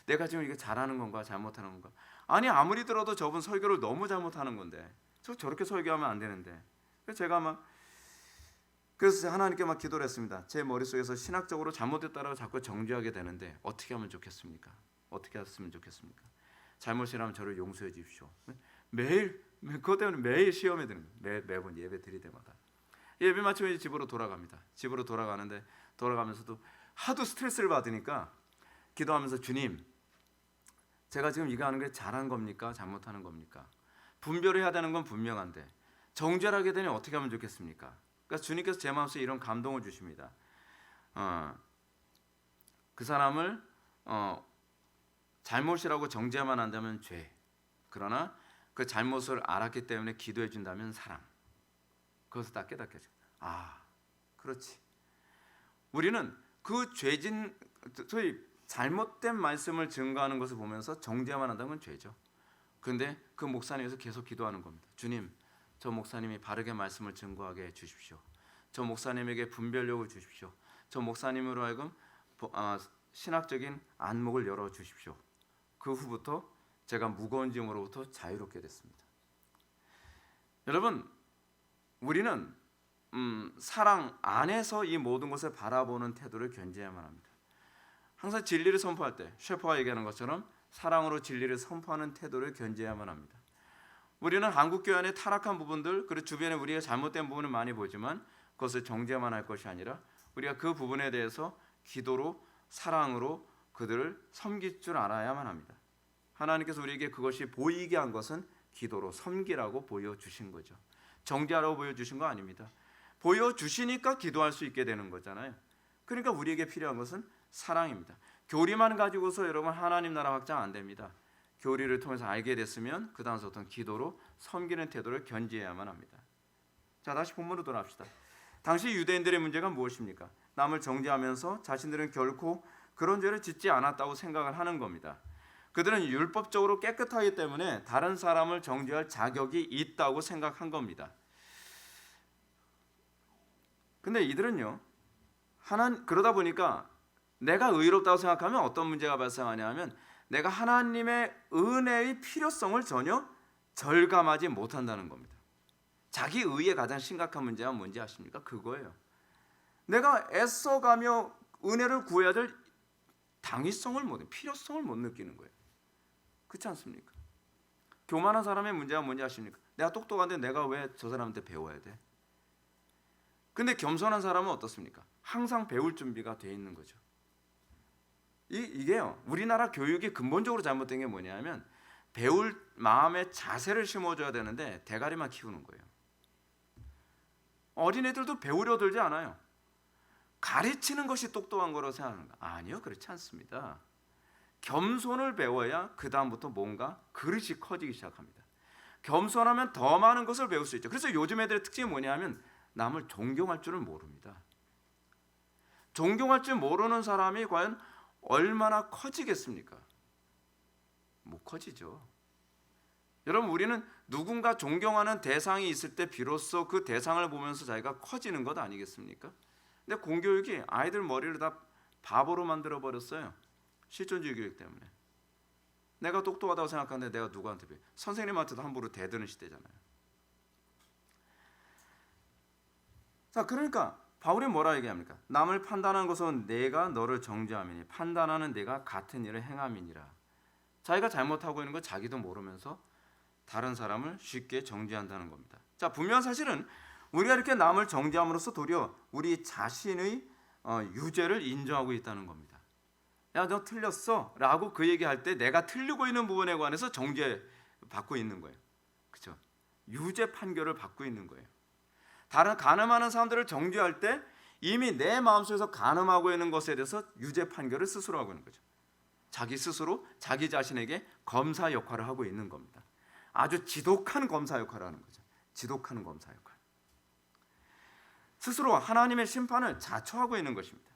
내가 지금 이게 잘하는 건가 잘못하는 건가? 아니 아무리 들어도 저분 설교를 너무 잘못하는 건데 저렇게 설교하면 안 되는데. 그래서 제가 그래서 하나님께 기도를 했습니다. 제 머릿속에서 신학적으로 잘못됐다라고 자꾸 정죄하게 되는데 어떻게 하면 좋겠습니까? 어떻게 했으면 좋겠습니까? 잘못이라면 저를 용서해 주십시오. 매일 그것 때문에 매일 시험에 드는 거예요. 매번 예배 드릴 때마다. 예배 마치면 집으로 돌아갑니다. 집으로 돌아가는데 돌아가면서도 하도 스트레스를 받으니까 기도하면서 주님, 제가 지금 이거 하는 게 잘한 겁니까? 잘못하는 겁니까? 분별해야 되는 건 분명한데 정죄를 하게 되니 어떻게 하면 좋겠습니까? 그러니까 주님께서 제 마음속에 이런 감동을 주십니다. 그 사람을 잘못이라고 정죄만 한다면 죄. 그러나 그 잘못을 알았기 때문에 기도해 준다면 사랑. 그것을 딱 깨닫게. 그렇지. 우리는 그 죄진 소위 잘못된 말씀을 증거하는 것을 보면서 정죄만 한다면 죄죠. 그런데 그 목사님에서 계속 기도하는 겁니다. 주님, 저 목사님이 바르게 말씀을 증거하게 해주십시오. 저 목사님에게 분별력을 주십시오. 저 목사님으로 하여금 신학적인 안목을 열어주십시오. 그 후부터 제가 무거운 짐으로부터 자유롭게 됐습니다. 여러분, 우리는 사랑 안에서 이 모든 것을 바라보는 태도를 견지해야만 합니다. 항상 진리를 선포할 때 셰퍼가 얘기하는 것처럼 사랑으로 진리를 선포하는 태도를 견지해야만 합니다. 우리는 한국교회 안에 타락한 부분들 그리고 주변에 우리가 잘못된 부분을 많이 보지만 그것을 정죄만 할 것이 아니라 우리가 그 부분에 대해서 기도로 사랑으로 그들을 섬길 줄 알아야만 합니다. 하나님께서 우리에게 그것이 보이게 한 것은 기도로 섬기라고 보여주신 거죠. 정죄하라고 보여주신 거 아닙니다. 보여주시니까 기도할 수 있게 되는 거잖아요. 그러니까 우리에게 필요한 것은 사랑입니다. 교리만 가지고서 여러분 하나님 나라 확장 안 됩니다. 교리를 통해서 알게 됐으면 그 다음부터 기도로 섬기는 태도를 견지해야만 합니다. 자, 다시 본문으로 돌아갑시다. 당시 유대인들의 문제가 무엇입니까? 남을 정죄하면서 자신들은 결코 그런 죄를 짓지 않았다고 생각을 하는 겁니다. 그들은 율법적으로 깨끗하기 때문에 다른 사람을 정죄할 자격이 있다고 생각한 겁니다. 근데 이들은요, 그러다 보니까 내가 의롭다고 생각하면 어떤 문제가 발생하냐 하면 내가 하나님의 은혜의 필요성을 전혀 절감하지 못한다는 겁니다. 자기 의의 가장 심각한 문제가 뭔지 아십니까? 그거예요. 내가 애써가며 은혜를 구해야 될 당위성을 필요성을 못 느끼는 거예요. 그렇지 않습니까? 교만한 사람의 문제가 뭔지 아십니까? 내가 똑똑한데 내가 왜 저 사람한테 배워야 돼? 근데 겸손한 사람은 어떻습니까? 항상 배울 준비가 돼 있는 거죠. 이게요, 우리나라 교육이 근본적으로 잘못된 게 뭐냐면 배울 마음의 자세를 심어줘야 되는데 대가리만 키우는 거예요. 어린애들도 배우려 들지 않아요. 가르치는 것이 똑똑한 거라고 생각하는 거 아니요, 그렇지 않습니다. 겸손을 배워야 그 다음부터 뭔가 그릇이 커지기 시작합니다. 겸손하면 더 많은 것을 배울 수 있죠. 그래서 요즘 애들의 특징이 뭐냐면 남을 존경할 줄을 모릅니다. 존경할 줄 모르는 사람이 과연 얼마나 커지겠습니까? 못 커지죠. 여러분, 우리는 누군가 존경하는 대상이 있을 때 비로소 그 대상을 보면서 자기가 커지는 것 아니겠습니까? 근데 공교육이 아이들 머리를 다 바보로 만들어 버렸어요. 실존주의 교육 때문에. 내가 똑똑하다고 생각하는데 내가 누구한테 배워? 선생님한테도 함부로 대드는 시대잖아요. 자, 그러니까 바울이 뭐라 얘기합니까? 남을 판단하는 것은 내가 너를 정죄함이니 판단하는 내가 같은 일을 행함이니라. 자기가 잘못하고 있는 거 자기도 모르면서 다른 사람을 쉽게 정죄한다는 겁니다. 자, 분명한 사실은 우리가 이렇게 남을 정죄함으로써 도리어 우리 자신의 유죄를 인정하고 있다는 겁니다. 야, 너 틀렸어 라고 그 얘기할 때 내가 틀리고 있는 부분에 관해서 정죄받고 있는 거예요. 그렇죠? 유죄 판결을 받고 있는 거예요. 다른 간음하는 사람들을 정죄할 때 이미 내 마음속에서 간음하고 있는 것에 대해서 유죄 판결을 스스로 하고 있는 거죠. 자기 스스로 자기 자신에게 검사 역할을 하고 있는 겁니다. 아주 지독한 검사 역할을 하는 거죠. 지독한 검사 역할. 스스로 하나님의 심판을 자초하고 있는 것입니다.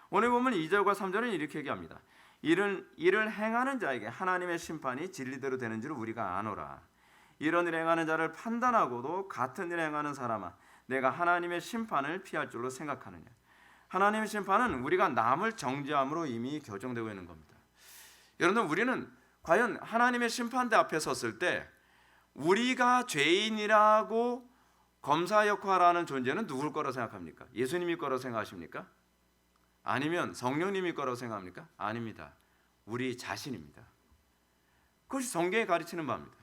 오늘 보면 2절과 3절은 이렇게 얘기합니다. 이를 행하는 자에게 하나님의 심판이 진리대로 되는 줄 우리가 아노라. 이런 일을 행하는 자를 판단하고도 같은 일을 행하는 사람아, 내가 하나님의 심판을 피할 줄로 생각하느냐. 하나님의 심판은 우리가 남을 정죄함으로 이미 결정되고 있는 겁니다. 여러분, 우리는 과연 하나님의 심판대 앞에 섰을 때 우리가 죄인이라고 검사 역할하는 존재는 누굴 거라고 생각합니까? 예수님이 거라고 생각하십니까? 아니면 성령님이 거라고 생각합니까? 아닙니다. 우리 자신입니다. 그것이 성경이 가르치는 바입니다.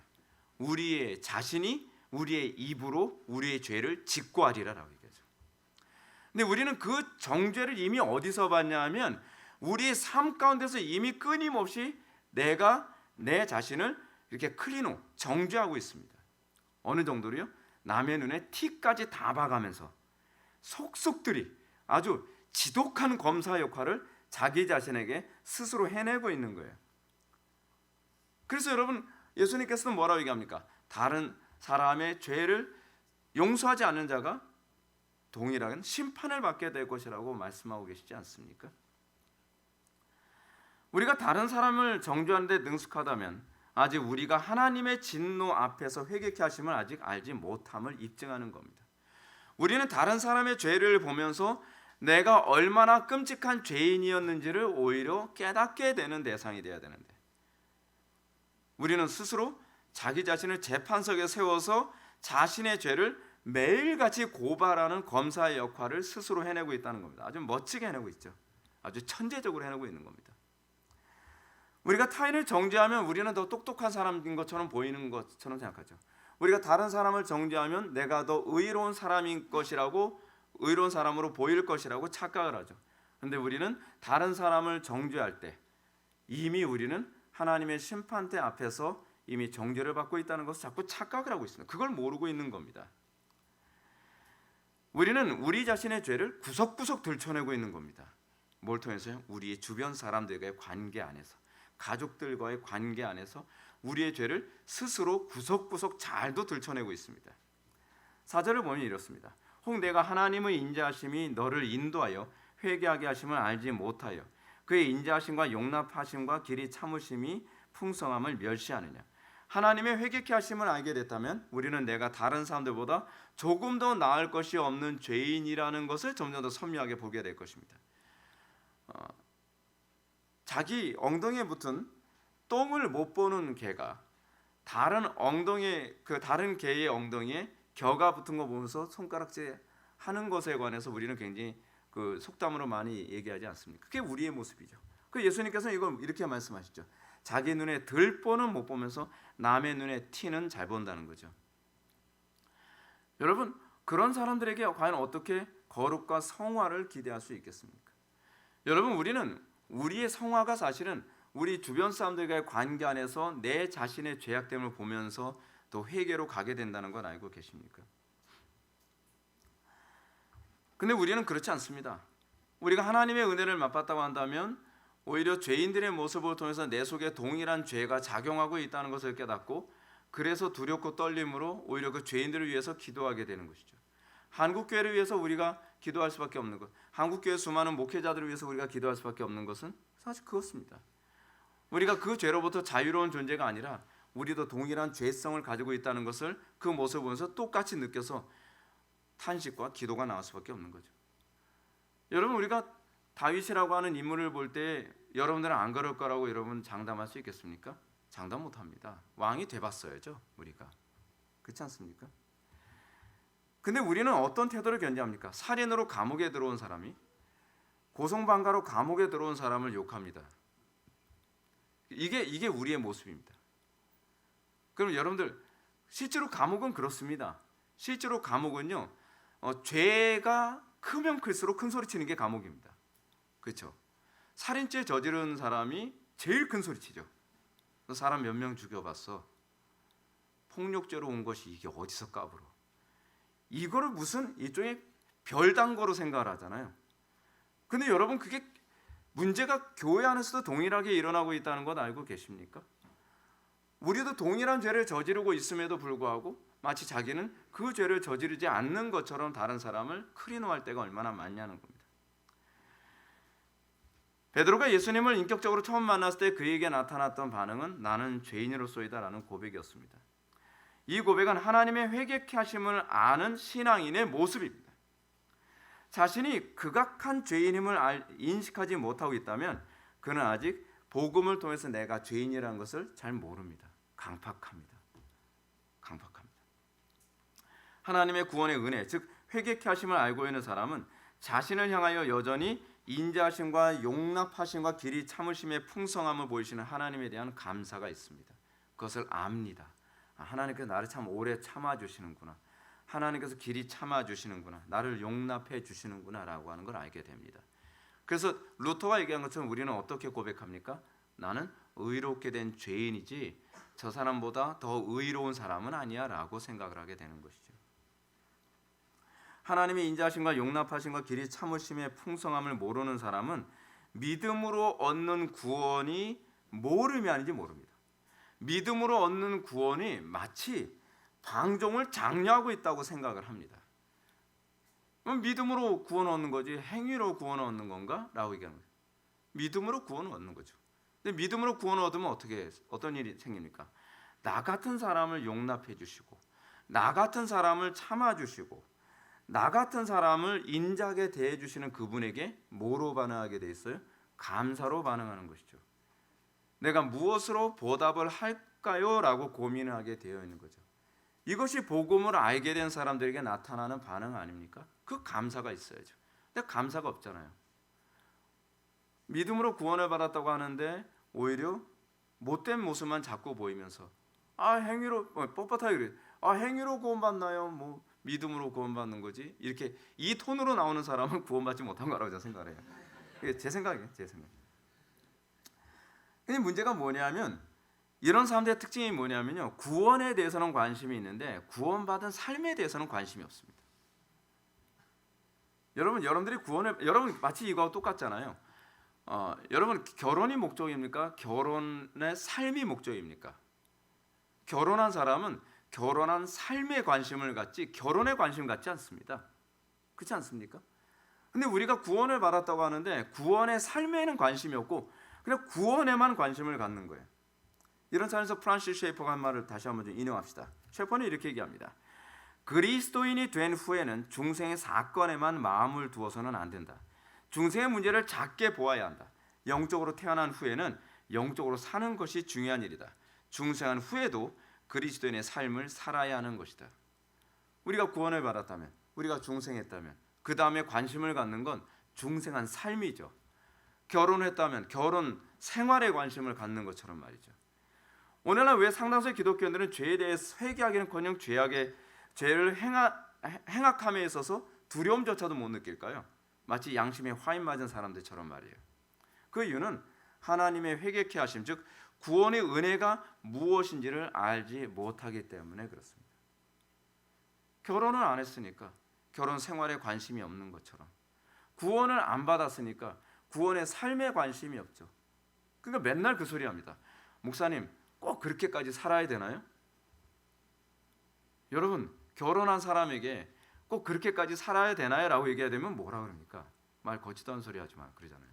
우리의 자신이 우리의 입으로 우리의 죄를 직고하리라라고 얘기하죠. 근데 우리는 그 정죄를 이미 어디서 봤냐 하면 우리의 삶 가운데서 이미 끊임없이 내가 내 자신을 이렇게 클리노 정죄하고 있습니다. 어느 정도로요? 남의 눈에 티까지 다 봐가면서 속속들이 아주 지독한 검사 역할을 자기 자신에게 스스로 해내고 있는 거예요. 그래서 여러분, 예수님께서는 뭐라고 얘기합니까? 다른 사람의 죄를 용서하지 않는 자가 동일한 심판을 받게 될 것이라고 말씀하고 계시지 않습니까? 우리가 다른 사람을 정죄하는 데 능숙하다면 아직 우리가 하나님의 진노 앞에서 회개케 하심을 아직 알지 못함을 입증하는 겁니다. 우리는 다른 사람의 죄를 보면서 내가 얼마나 끔찍한 죄인이었는지를 오히려 깨닫게 되는 대상이 되어야 되는데, 우리는 스스로 자기 자신을 재판석에 세워서 자신의 죄를 매일같이 고발하는 검사의 역할을 스스로 해내고 있다는 겁니다. 아주 멋지게 해내고 있죠. 아주 천재적으로 해내고 있는 겁니다. 우리가 타인을 정죄하면 우리는 더 똑똑한 사람인 것처럼 보이는 것처럼 생각하죠. 우리가 다른 사람을 정죄하면 내가 더 의로운 사람인 것이라고, 의로운 사람으로 보일 것이라고 착각을 하죠. 그런데 우리는 다른 사람을 정죄할 때 이미 우리는 하나님의 심판대 앞에서 이미 정죄를 받고 있다는 것을 자꾸 착각을 하고 있습니다. 그걸 모르고 있는 겁니다. 우리는 우리 자신의 죄를 구석구석 들춰내고 있는 겁니다. 뭘 통해서요? 우리 주변 사람들과의 관계 안에서, 가족들과의 관계 안에서 우리의 죄를 스스로 구석구석 잘도 들춰내고 있습니다. 4절을 보면 이렇습니다. 혹 내가 하나님의 인자하심이 너를 인도하여 회개하게 하심을 알지 못하여 그의 인자하심과 용납하심과 길이 참으심이 풍성함을 멸시하느냐. 하나님의 회개케 하심을 알게 됐다면 우리는 내가 다른 사람들보다 조금 더 나을 것이 없는 죄인이라는 것을 점점 더 선명하게 보게 될 것입니다. 자기 엉덩이에 붙은 똥을 못 보는 개가 다른 개의 엉덩이에 겨가 붙은 거 보면서 손가락질 하는 것에 관해서 우리는 굉장히 그 속담으로 많이 얘기하지 않습니까? 그게 우리의 모습이죠. 그 예수님께서는 이걸 이렇게 말씀하시죠. 자기 눈에 들보는 못 보면서 남의 눈에 티는 잘 본다는 거죠. 여러분, 그런 사람들에게 과연 어떻게 거룩과 성화를 기대할 수 있겠습니까? 여러분, 우리는 우리의 성화가 사실은 우리 주변 사람들과의 관계 안에서 내 자신의 죄악됨을 보면서 또 회개로 가게 된다는 걸 알고 계십니까? 근데 우리는 그렇지 않습니다. 우리가 하나님의 은혜를 맛봤다고 한다면 오히려 죄인들의 모습을 통해서 내 속에 동일한 죄가 작용하고 있다는 것을 깨닫고, 그래서 두렵고 떨림으로 오히려 그 죄인들을 위해서 기도하게 되는 것이죠. 한국교회를 위해서 우리가 기도할 수밖에 없는 것, 한국교회 수많은 목회자들을 위해서 우리가 기도할 수밖에 없는 것은 사실 그것입니다. 우리가 그 죄로부터 자유로운 존재가 아니라 우리도 동일한 죄성을 가지고 있다는 것을 그 모습을 보면서 똑같이 느껴서 탄식과 기도가 나올 수밖에 없는 거죠. 여러분, 우리가 다윗이라고 하는 인물을 볼 때 여러분들은 안 그럴 거라고 여러분 장담할 수 있겠습니까? 장담 못합니다. 왕이 돼봤어야죠, 우리가. 그렇지 않습니까? 근데 우리는 어떤 태도를 견지합니까? 살인으로 감옥에 들어온 사람이 고성방가로 감옥에 들어온 사람을 욕합니다. 이게 우리의 모습입니다. 그럼 여러분들, 실제로 감옥은 그렇습니다. 실제로 감옥은요, 죄가 크면 클수록 큰 소리 치는 게 감옥입니다. 그렇죠? 살인죄 저지른 사람이 제일 큰 소리 치죠. 너 사람 몇 명 죽여봤어? 폭력죄로 온 것이 이게 어디서 까불어? 이거를 무슨 일종의 별단 거로 생각을 하잖아요. 근데 여러분, 그게 문제가 교회 안에서도 동일하게 일어나고 있다는 것 알고 계십니까? 우리도 동일한 죄를 저지르고 있음에도 불구하고 마치 자기는 그 죄를 저지르지 않는 것처럼 다른 사람을 크리노할 때가 얼마나 많냐는 겁니다. 베드로가 예수님을 인격적으로 처음 만났을 때 그에게 나타났던 반응은 나는 죄인으로소이다라는 고백이었습니다. 이 고백은 하나님의 회개케 하심을 아는 신앙인의 모습입니다. 자신이 극악한 죄인임을 인식하지 못하고 있다면 그는 아직 복음을 통해서 내가 죄인이라는 것을 잘 모릅니다. 강팍합니다. 하나님의 구원의 은혜, 즉 회개케 하심을 알고 있는 사람은 자신을 향하여 여전히 인자하심과 용납하심과 길이 참으심의 풍성함을 보이시는 하나님에 대한 감사가 있습니다. 그것을 압니다. 하나님께서 나를 참 오래 참아주시는구나. 하나님께서 길이 참아주시는구나. 나를 용납해 주시는구나 라고 하는 걸 알게 됩니다. 그래서 루터가 얘기한 것처럼 우리는 어떻게 고백합니까? 나는 의롭게 된 죄인이지 저 사람보다 더 의로운 사람은 아니야 라고 생각을 하게 되는 것이죠. 하나님의 인자하심과 용납하심과 길이 참으심의 풍성함을 모르는 사람은 믿음으로 얻는 구원이 모름이 아닌지 모릅니다. 믿음으로 얻는 구원이 마치 방종을 장려하고 있다고 생각을 합니다. 그럼 믿음으로 구원 얻는 거지 행위로 구원 얻는 건가? 라고 얘기하는 거예요. 믿음으로 구원을 얻는 거죠. 근데 믿음으로 구원을 얻으면 어떤 일이 생깁니까? 나 같은 사람을 용납해 주시고 나 같은 사람을 참아 주시고 나 같은 사람을 인자하게 대해 주시는 그분에게 뭐로 반응하게 돼 있어요? 감사로 반응하는 것이죠. 내가 무엇으로 보답을 할까요? 라고 고민을 하게 되어 있는 거죠. 이것이 복음을 알게 된 사람들에게 나타나는 반응 아닙니까? 그 감사가 있어야죠. 근데 감사가 없잖아요. 믿음으로 구원을 받았다고 하는데 오히려 못된 모습만 자꾸 보이면서 행위로 뻣뻣하게 그래. 행위로 구원받나요? 뭐 믿음으로 구원받는 거지. 이렇게 이 톤으로 나오는 사람은 구원받지 못한 거라고 저는 생각해요. 이게 제 생각이에요. 제 생각. 근데 문제가 뭐냐면 이런 사람들의 특징이 뭐냐면요. 구원에 대해서는 관심이 있는데 구원받은 삶에 대해서는 관심이 없습니다. 여러분들이 여러분 마치 이거하고 똑같잖아요. 여러분 결혼이 목적입니까? 결혼의 삶이 목적입니까? 결혼한 사람은 결혼한 삶에 관심을 갖지 결혼에 관심 갖지 않습니다. 그렇지 않습니까? 근데 우리가 구원을 받았다고 하는데 구원의 삶에는 관심이 없고 그냥 구원에만 관심을 갖는 거예요. 이런 차원에서 프란시스 셰이퍼가 한 말을 다시 한번 좀 인용합시다. 셰이퍼는 이렇게 얘기합니다. 그리스도인이 된 후에는 중생의 사건에만 마음을 두어서는 안 된다. 중생의 문제를 작게 보아야 한다. 영적으로 태어난 후에는 영적으로 사는 것이 중요한 일이다. 중생한 후에도 그리스도인의 삶을 살아야 하는 것이다. 우리가 구원을 받았다면, 우리가 중생했다면 그 다음에 관심을 갖는 건 중생한 삶이죠. 결혼했다면 결혼 생활에 관심을 갖는 것처럼 말이죠. 오늘날 왜 상당수의 기독교인들은 죄에 대해 회개하기는커녕 죄를 행악함에 있어서 두려움조차도 못 느낄까요? 마치 양심에 화인 맞은 사람들처럼 말이에요. 그 이유는 하나님의 회개케 하심, 즉 구원의 은혜가 무엇인지를 알지 못하기 때문에 그렇습니다. 결혼을 안 했으니까 결혼 생활에 관심이 없는 것처럼 구원을 안 받았으니까 구원의 삶에 관심이 없죠. 그러니까 맨날 그 소리 합니다. 목사님 꼭 그렇게까지 살아야 되나요? 여러분 결혼한 사람에게 꼭 그렇게까지 살아야 되나요? 라고 얘기해야 되면 뭐라 그럽니까? 말 거치도 않은 소리 하지 마 그러잖아요.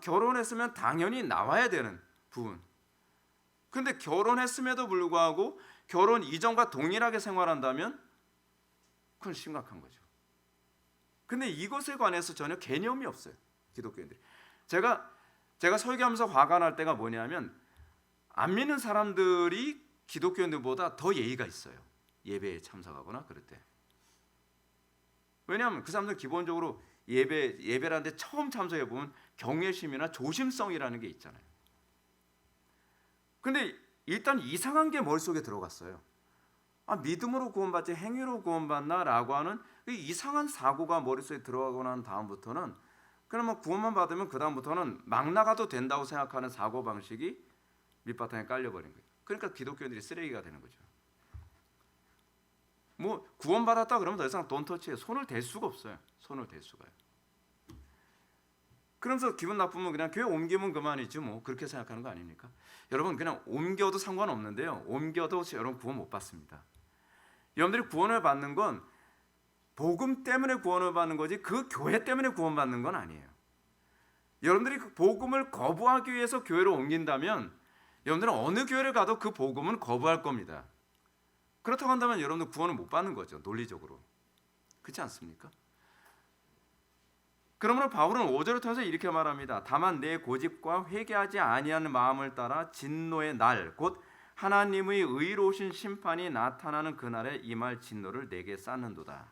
결혼했으면 당연히 나와야 되는 부분. 근데 결혼했음에도 불구하고 결혼 이전과 동일하게 생활한다면 그건 심각한 거죠. 근데 이것에 관해서 전혀 개념이 없어요. 기독교인들이. 제가 설교하면서 화가 날 때가 뭐냐면 안 믿는 사람들이 기독교인들보다 더 예의가 있어요. 예배에 참석하거나 그럴 때. 왜냐하면 그 사람들은 기본적으로 예배라는데 처음 참석해 보면 경외심이나 조심성이라는 게 있잖아요. 근데 일단 이상한 게 머릿속에 들어갔어요. 믿음으로 구원받지 행위로 구원받나? 라고 하는 이상한 사고가 머릿속에 들어가고 난 다음부터는 그냥 구원만 받으면 그 다음부터는 막 나가도 된다고 생각하는 사고방식이 밑바탕에 깔려버린 거예요. 그러니까 기독교인들이 쓰레기가 되는 거죠. 구원받았다 그러면 더 이상 돈 터치에 손을 댈 수가 없어요. 손을 댈 수가요. 그러면서 기분 나쁘면 그냥 교회 옮기면 그만이지 그렇게 생각하는 거 아닙니까? 여러분 그냥 옮겨도 상관없는데요. 옮겨도 여러분 구원 못 받습니다. 여러분들이 구원을 받는 건 복음 때문에 구원을 받는 거지 그 교회 때문에 구원받는 건 아니에요. 여러분들이 그 복음을 거부하기 위해서 교회를 옮긴다면 여러분들은 어느 교회를 가도 그 복음은 거부할 겁니다. 그렇다고 한다면 여러분들 구원을 못 받는 거죠. 논리적으로. 그렇지 않습니까? 그러므로 바울은 5절을 통해서 이렇게 말합니다. 다만 내 고집과 회개하지 아니하는 마음을 따라 진노의 날 곧 하나님의 의로우신 심판이 나타나는 그날에 임할 진노를 내게 쌓는도다.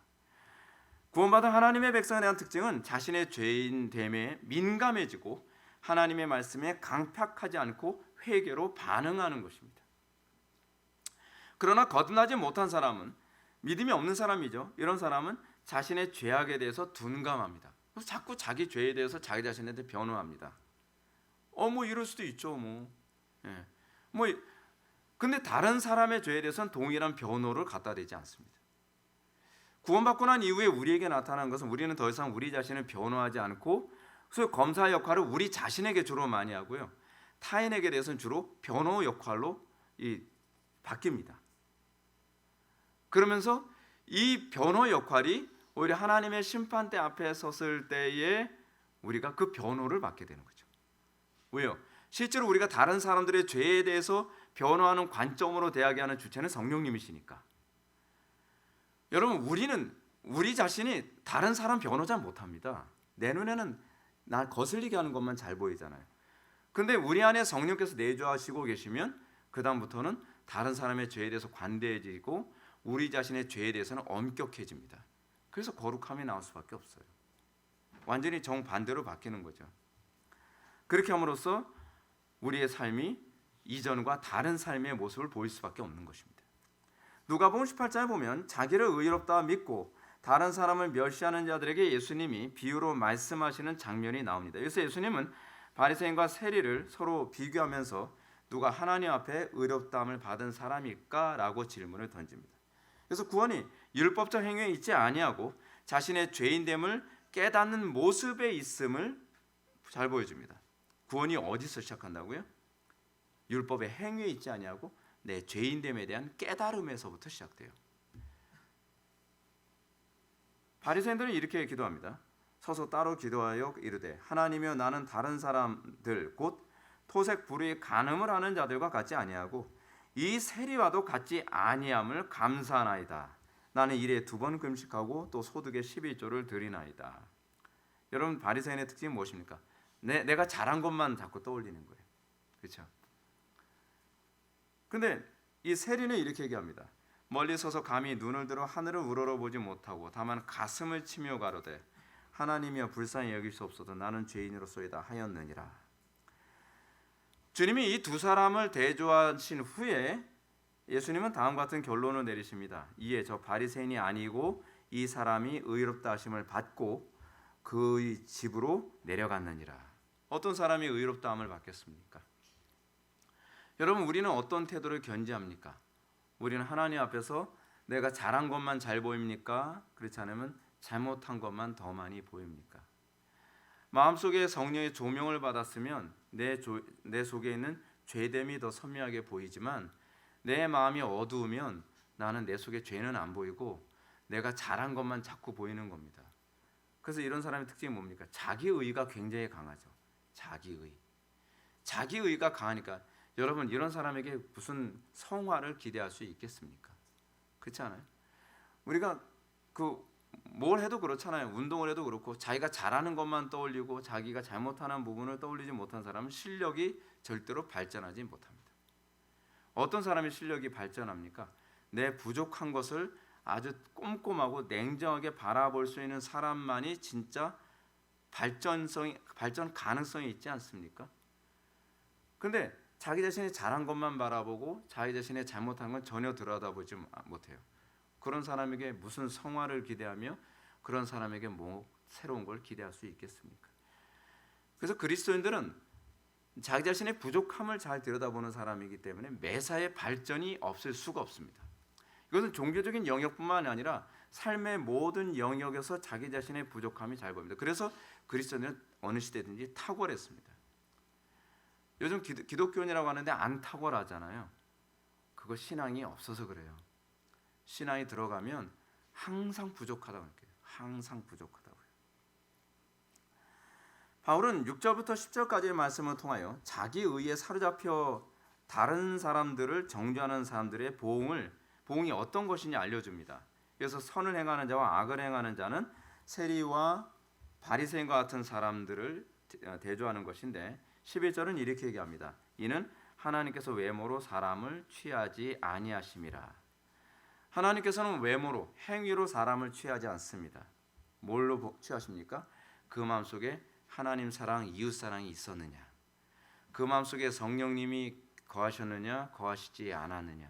구원받은 하나님의 백성에 대한 특징은 자신의 죄인됨에 민감해지고 하나님의 말씀에 강팍하지 않고 회개로 반응하는 것입니다. 그러나 거듭나지 못한 사람은, 믿음이 없는 사람이죠. 이런 사람은 자신의 죄악에 대해서 둔감합니다. 그래서 자꾸 자기 죄에 대해서 자기 자신한테 변호합니다. 뭐 이럴 수도 있죠. 근데 다른 사람의 죄에 대해서는 동일한 변호를 갖다 대지 않습니다. 구원받고 난 이후에 우리에게 나타난 것은 우리는 더 이상 우리 자신을 변호하지 않고, 그래서 검사 역할을 우리 자신에게 주로 많이 하고요. 타인에게 대해서는 주로 변호 역할로 바뀝니다. 그러면서 이 변호 역할이 오히려 하나님의 심판대 앞에 섰을 때에 우리가 그 변호를 받게 되는 거죠. 왜요? 실제로 우리가 다른 사람들의 죄에 대해서 변호하는 관점으로 대하게 하는 주체는 성령님이시니까. 여러분, 우리는 우리 자신이 다른 사람 변호 잘 못합니다. 내 눈에는 날 거슬리게 하는 것만 잘 보이잖아요. 근데 우리 안에 성령께서 내주하시고 계시면 그 다음부터는 다른 사람의 죄에 대해서 관대해지고 우리 자신의 죄에 대해서는 엄격해집니다. 그래서 거룩함이 나올 수밖에 없어요. 완전히 정반대로 바뀌는 거죠. 그렇게 함으로써 우리의 삶이 이전과 다른 삶의 모습을 보일 수밖에 없는 것입니다. 누가복음 18장에 보면 자기를 의롭다 믿고 다른 사람을 멸시하는 자들에게 예수님이 비유로 말씀하시는 장면이 나옵니다. 그래서 예수님은 바리새인과 세리를 서로 비교하면서 누가 하나님 앞에 의롭다함을 받은 사람일까? 라고 질문을 던집니다. 그래서 구원이 율법적 행위에 있지 아니하고 자신의 죄인됨을 깨닫는 모습에 있음을 잘 보여줍니다. 구원이 어디서 시작한다고요? 율법의 행위에 있지 아니하고 내 죄인됨에 대한 깨달음에서부터 시작돼요. 바리새인들은 이렇게 기도합니다. 서서 따로 기도하여 이르되 하나님이여 나는 다른 사람들 곧 토색 불의 간음을 하는 자들과 같지 아니하고 이 세리와도 같지 아니함을 감사하나이다. 나는 일에 2번 금식하고 또 소득의 11조를 드리나이다. 여러분, 바리새인의 특징이 무엇입니까? 내가 잘한 것만 자꾸 떠올리는 거예요. 그렇죠? 근데 이 세리는 이렇게 얘기합니다. 멀리 서서 감히 눈을 들어 하늘을 우러러보지 못하고 다만 가슴을 치며 가로되 하나님이여 불쌍히 여기시옵소서 나는 죄인으로소이다 하였느니라. 주님이 이 두 사람을 대조하신 후에 예수님은 다음과 같은 결론을 내리십니다. 이에 저 바리새인이 아니고 이 사람이 의롭다 하심을 받고 그의 집으로 내려갔느니라. 어떤 사람이 의롭다함을 받겠습니까? 여러분, 우리는 어떤 태도를 견지합니까? 우리는 하나님 앞에서 내가 잘한 것만 잘 보입니까? 그렇지 않으면 잘못한 것만 더 많이 보입니까? 마음속에 성령의 조명을 받았으면 내 속에 있는 죄됨이 더 선명하게 보이지만 내 마음이 어두우면 나는 내 속에 죄는 안 보이고 내가 잘한 것만 자꾸 보이는 겁니다. 그래서 이런 사람의 특징이 뭡니까? 자기의가 굉장히 강하죠. 자기의가 강하니까 여러분, 이런 사람에게 무슨 성화를 기대할 수 있겠습니까? 그렇지 않아요? 우리가 뭘 해도 그렇잖아요. 운동을 해도 그렇고 자기가 잘하는 것만 떠올리고 자기가 잘못하는 부분을 떠올리지 못한 사람은 실력이 절대로 발전하지 못합니다. 어떤 사람이 실력이 발전합니까? 내 부족한 것을 아주 꼼꼼하고 냉정하게 바라볼 수 있는 사람만이 진짜 발전 가능성이 있지 않습니까? 근데 자기 자신이 잘한 것만 바라보고 자기 자신의 잘못한 건 전혀 들여다보지 못해요. 그런 사람에게 무슨 성화를 기대하며 그런 사람에게 뭐 새로운 걸 기대할 수 있겠습니까? 그래서 그리스도인들은 자기 자신의 부족함을 잘 들여다보는 사람이기 때문에 매사에 발전이 없을 수가 없습니다. 이것은 종교적인 영역뿐만 아니라 삶의 모든 영역에서 자기 자신의 부족함이 잘 보입니다. 그래서 그리스도인은 어느 시대든지 탁월했습니다. 요즘 기독교인이라고 하는데 안 탁월하잖아요. 그거 신앙이 없어서 그래요. 신앙이 들어가면 항상 부족하다고 느껴요. 항상 부족하다고요. 바울은 6절부터 10절까지의 말씀을 통하여 자기 의에 사로잡혀 다른 사람들을 정죄하는 사람들의 보응이 어떤 것이냐 알려줍니다. 그래서 선을 행하는 자와 악을 행하는 자는 세리와 바리새인과 같은 사람들을 대조하는 것인데 11절은 이렇게 얘기합니다. 이는 하나님께서 외모로 사람을 취하지 아니하심이라. 하나님께서는 외모로 행위로 사람을 취하지 않습니다. 뭘로 취하십니까? 그 마음속에 하나님 사랑, 이웃 사랑이 있었느냐, 그 마음속에 성령님이 거하셨느냐, 거하시지 않았느냐.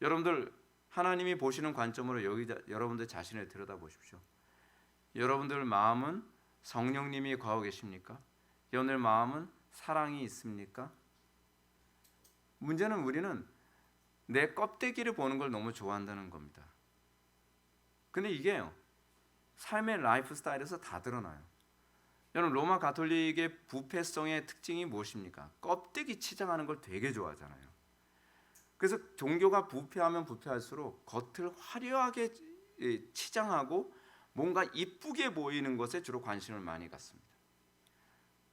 여러분들 하나님이 보시는 관점으로 여러분들 자신을 들여다보십시오. 여러분들 마음은 성령님이 거하고 계십니까? 여러분들 마음은 사랑이 있습니까? 문제는 우리는 내 껍데기를 보는 걸 너무 좋아한다는 겁니다. 근데 이게요, 삶의 라이프 스타일에서 다 드러나요. 여러분, 로마 가톨릭의 부패성의 특징이 무엇입니까? 껍데기 치장하는 걸 되게 좋아하잖아요. 그래서 종교가 부패하면 부패할수록 겉을 화려하게 치장하고 뭔가 이쁘게 보이는 것에 주로 관심을 많이 갖습니다.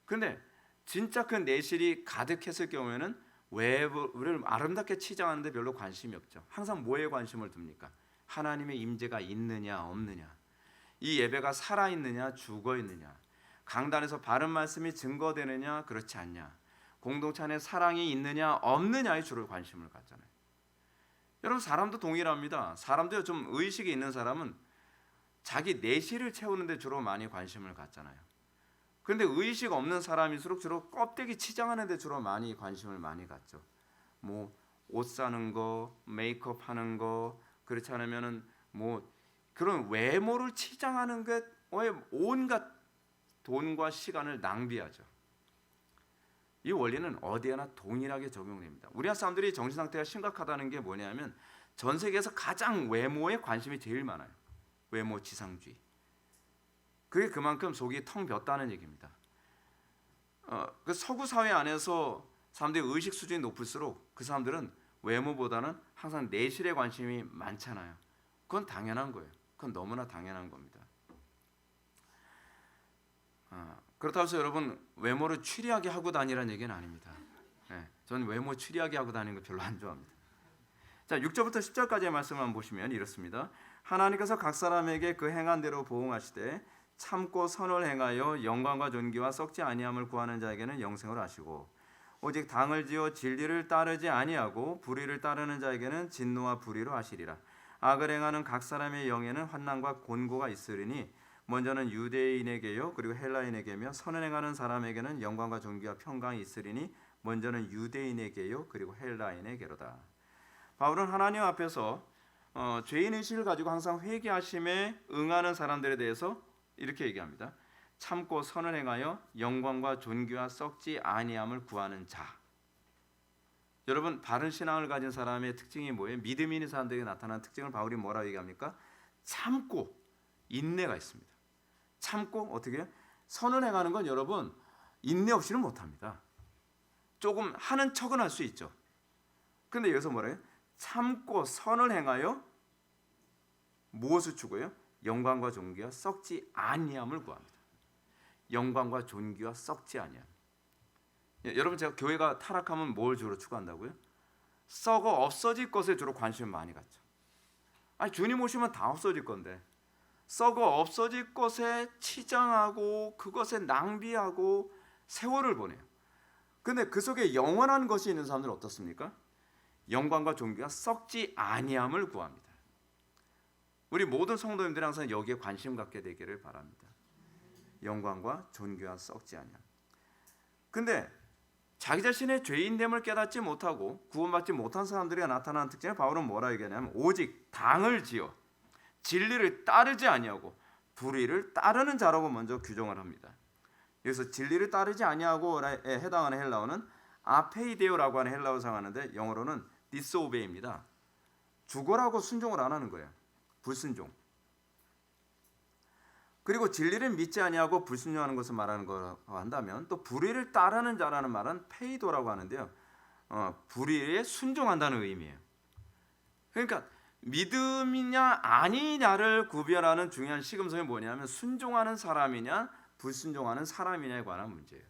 그런데 진짜 그 내실이 가득했을 경우에는 외부를 아름답게 치장하는데 별로 관심이 없죠. 항상 뭐에 관심을 둡니까? 하나님의 임재가 있느냐 없느냐, 이 예배가 살아있느냐 죽어있느냐, 강단에서 바른 말씀이 증거되느냐 그렇지 않냐, 공동체 안에 사랑이 있느냐 없느냐에 주로 관심을 갖잖아요. 여러분, 사람도 동일합니다. 사람도 좀 의식이 있는 사람은 자기 내실을 채우는 데 주로 많이 관심을 갖잖아요. 그런데 의식 없는 사람일수록 주로 껍데기 치장하는 데 주로 많이 관심을 많이 갖죠. 뭐 옷 사는 거, 메이크업 하는 거, 그렇지 않으면은 뭐 그런 외모를 치장하는 게 온갖 돈과 시간을 낭비하죠. 이 원리는 어디에나 동일하게 적용됩니다. 우리나라 사람들이 정신 상태가 심각하다는 게 뭐냐면 전 세계에서 가장 외모에 관심이 제일 많아요. 외모 지상주의. 그게 그만큼 속이 텅 볐다는 얘기입니다. 그 서구 사회 안에서 사람들의 의식 수준이 높을수록 그 사람들은 외모보다는 항상 내실에 관심이 많잖아요. 그건 당연한 거예요. 그건 너무나 당연한 겁니다. 그렇다고 해서 여러분 외모를 추리하게 하고 다니라는 얘기는 아닙니다. 저는 외모 추리하게 하고 다니는 거 별로 안 좋아합니다. 자, 6절부터 10절까지의 말씀을 한번 보시면 이렇습니다. 하나님께서 각 사람에게 그 행한 대로 보응하시되 참고 선을 행하여 영광과 존귀와 썩지 아니함을 구하는 자에게는 영생을 하시고 오직 당을 지어 진리를 따르지 아니하고 불의를 따르는 자에게는 진노와 불의로 하시리라. 악을 행하는 각 사람의 영에는 환난과 곤고가 있으리니 먼저는 유대인에게요 그리고 헬라인에게며 선을 행하는 사람에게는 영광과 존귀와 평강이 있으리니 먼저는 유대인에게요 그리고 헬라인에게로다. 바울은 하나님 앞에서 죄인의식을 가지고 항상 회개하심에 응하는 사람들에 대해서 이렇게 얘기합니다. 참고 선을 행하여 영광과 존귀와 썩지 아니함을 구하는 자. 여러분, 바른 신앙을 가진 사람의 특징이 뭐예요? 믿음 있는 사람들에게 나타나는 특징을 바울이 뭐라고 얘기합니까? 참고 인내가 있습니다. 참고 어떻게 해요? 선을 행하는 건 여러분 인내 없이는 못합니다. 조금 하는 척은 할 수 있죠. 그런데 여기서 뭐래요? 참고 선을 행하여 무엇을 추구해요? 영광과 존귀와 썩지 아니함을 구합니다. 영광과 존귀와 썩지 아니함. 여러분, 제가 교회가 타락하면 뭘 주로 추구한다고요? 썩어 없어질 것에 주로 관심을 많이 갖죠. 아니, 주님 오시면 다 없어질 건데 썩어 없어질 것에 치장하고 그것에 낭비하고 세월을 보내요. 근데 그 속에 영원한 것이 있는 사람들은 어떻습니까? 영광과 존귀가 썩지 아니함을 구합니다. 우리 모든 성도님들이 항상 여기에 관심 갖게 되기를 바랍니다. 영광과 존귀와 썩지 아니함. 근데 자기 자신의 죄인됨을 깨닫지 못하고 구원받지 못한 사람들이 나타나는 특징을 바울은 뭐라 얘기하냐면 오직 당을 지어 진리를 따르지 아니하고 불의를 따르는 자라고 먼저 규정을 합니다. 여기서 진리를 따르지 아니하고에 해당하는 헬라어는 아페이데오라고 하는 헬라어를 사용하는데 영어로는 disobey입니다. 죽어라고 순종을 안 하는 거예요. 불순종. 그리고 진리를 믿지 아니하고 불순종하는 것을 말하는 거라고 한다면 또 불의를 따르는 자라는 말은 페이도라고 하는데요. 불의에 순종한다는 의미예요. 그러니까 믿음이냐 아니냐를 구별하는 중요한 시금석이 뭐냐면 순종하는 사람이냐 불순종하는 사람이냐에 관한 문제예요.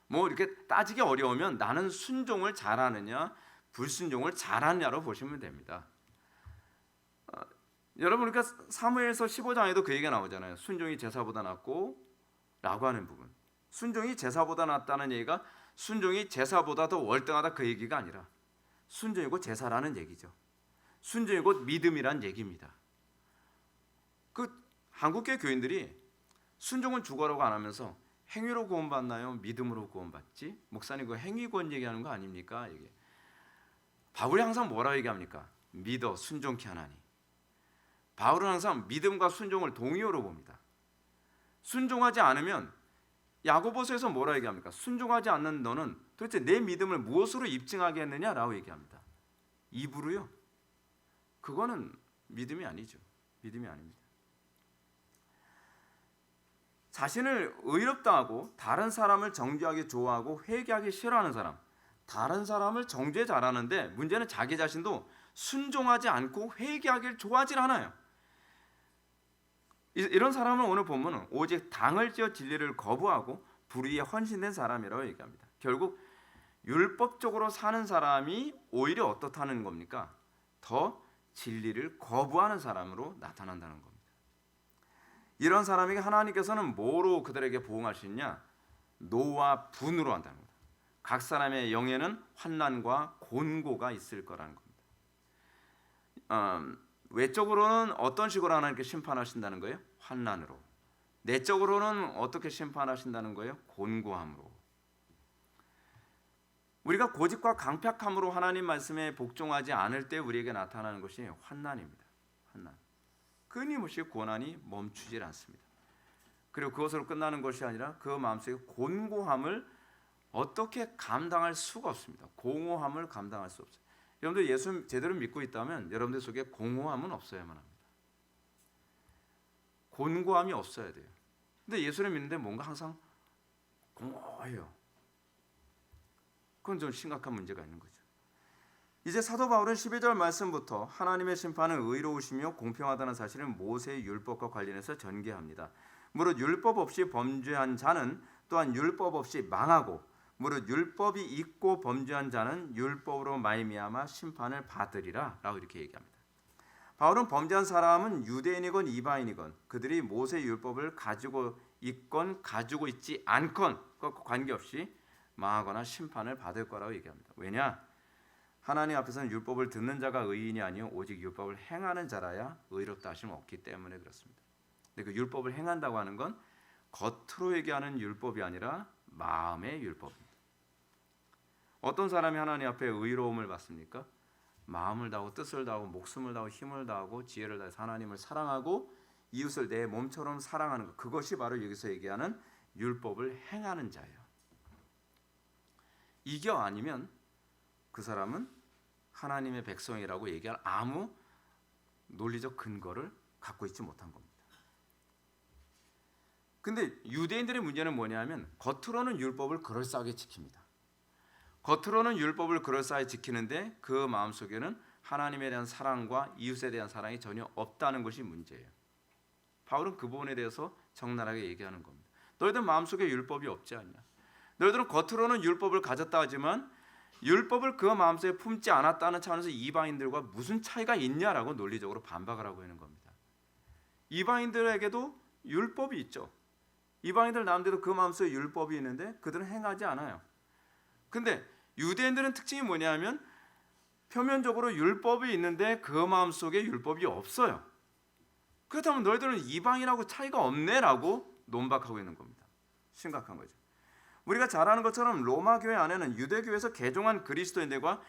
뭐 이렇게 따지기 어려우면 나는 순종을 잘하느냐 불순종을 잘하느냐로 보시면 됩니다. 여러분 그러니까 사무엘서 15장에도 그 얘기가 나오잖아요. 순종이 제사보다 낫고 라고 하는 부분. 순종이 제사보다 낫다는 얘기가 순종이 제사보다 더 월등하다 그 얘기가 아니라 순종이 곧 제사라는 얘기죠. 순종이 곧 믿음이란 얘기입니다. 그 한국교회 교인들이 순종은 죽어라고 안 하면서 행위로 구원받나요? 믿음으로 구원받지? 목사님 그 행위 구원 얘기하는 거 아닙니까? 이게 바울이 항상 뭐라고 얘기합니까? 믿어 순종케 하나니. 바울은 항상 믿음과 순종을 동의어로 봅니다. 순종하지 않으면 야고보서에서 뭐라 얘기합니까? 순종하지 않는 너는 도대체 내 믿음을 무엇으로 입증하겠느냐라고 얘기합니다. 입으로요? 그거는 믿음이 아니죠. 믿음이 아닙니다. 자신을 의롭다 하고 다른 사람을 정죄하기 좋아하고 회개하기 싫어하는 사람, 다른 사람을 정죄 잘하는데 문제는 자기 자신도 순종하지 않고 회개하기를 좋아하지 않아요. 이런 사람은 오늘 본문은 오직 당을 지어 진리를 거부하고 불의에 헌신된 사람이라고 얘기합니다. 결국 율법적으로 사는 사람이 오히려 어떻다는 겁니까? 더 진리를 거부하는 사람으로 나타난다는 겁니다. 이런 사람에게 하나님께서는 뭐로 그들에게 보응하시느냐? 노와 분으로 한다는 겁니다. 각 사람의 영에는 환난과 곤고가 있을 거라는 겁니다. 외적으로는 어떤 식으로 하나님께 심판하신다는 거예요? 환난으로. 내적으로는 어떻게 심판하신다는 거예요? 곤고함으로. 우리가 고집과 강팍함으로 하나님 말씀에 복종하지 않을 때 우리에게 나타나는 것이 환난입니다. 환난. 끊임없이 고난이 멈추질 않습니다. 그리고 그것으로 끝나는 것이 아니라 그 마음속에 곤고함을 어떻게 감당할 수가 없습니다. 공허함을 감당할 수 없어요. 여러분들 예수 제대로 믿고 있다면 여러분들 속에 공허함은 없어야만 합니다. 곤고함이 없어야 돼요. 근데 예수를 믿는데 뭔가 항상 공허해요. 그건 좀 심각한 문제가 있는 거죠. 이제 사도 바울은 12절 말씀부터 하나님의 심판은 의로우시며 공평하다는 사실을 모세의 율법과 관련해서 전개합니다. 무릇 율법 없이 범죄한 자는 또한 율법 없이 망하고 무릇 율법이 있고 범죄한 자는 율법으로 말미암아 심판을 받으리라 라고 이렇게 얘기합니다. 바울은 범죄한 사람은 유대인이건 이방인이건 그들이 모세 율법을 가지고 있건 가지고 있지 않건 관계없이 망하거나 심판을 받을 거라고 얘기합니다. 왜냐? 하나님 앞에서는 율법을 듣는 자가 의인이 아니요 오직 율법을 행하는 자라야 의롭다 하심 없기 때문에 그렇습니다. 근데 그 율법을 행한다고 하는 건 겉으로 얘기하는 율법이 아니라 마음의 율법입니다. 어떤 사람이 하나님 앞에 의로움을 받습니까? 마음을 다하고 뜻을 다하고 목숨을 다하고 힘을 다하고 지혜를 다해서 하나님을 사랑하고 이웃을 내 몸처럼 사랑하는 것, 그것이 바로 여기서 얘기하는 율법을 행하는 자예요. 이게 아니면 그 사람은 하나님의 백성이라고 얘기할 아무 논리적 근거를 갖고 있지 못한 겁니다. 근데 유대인들의 문제는 뭐냐면 겉으로는 율법을 그럴싸하게 지킵니다. 겉으로는 율법을 그럴싸하게 지키는데 그 마음속에는 하나님에 대한 사랑과 이웃에 대한 사랑이 전혀 없다는 것이 문제예요. 바울은 그 부분에 대해서 적나라하게 얘기하는 겁니다. 너희들 마음속에 율법이 없지 않냐? 너희들은 겉으로는 율법을 가졌다 하지만 율법을 그 마음속에 품지 않았다는 차원에서 이방인들과 무슨 차이가 있냐라고 논리적으로 반박을 하고 있는 겁니다. 이방인들에게도 율법이 있죠. 이방인들 나름대로 그 마음속에 율법이 있는데 그들은 행하지 않아요. 근데 유대인들은 특징이 뭐냐면 표면적으로 율법이 있는데 그 마음속에 율법이 없어요. 그렇다면 너희들은 이방인하고 차이가 없네라고 논박하고 있는 겁니다. 심각한 거죠. 우리가 잘 아는 것처럼 로마 교회 안에는 유대교에서 개종한 그리스도인들과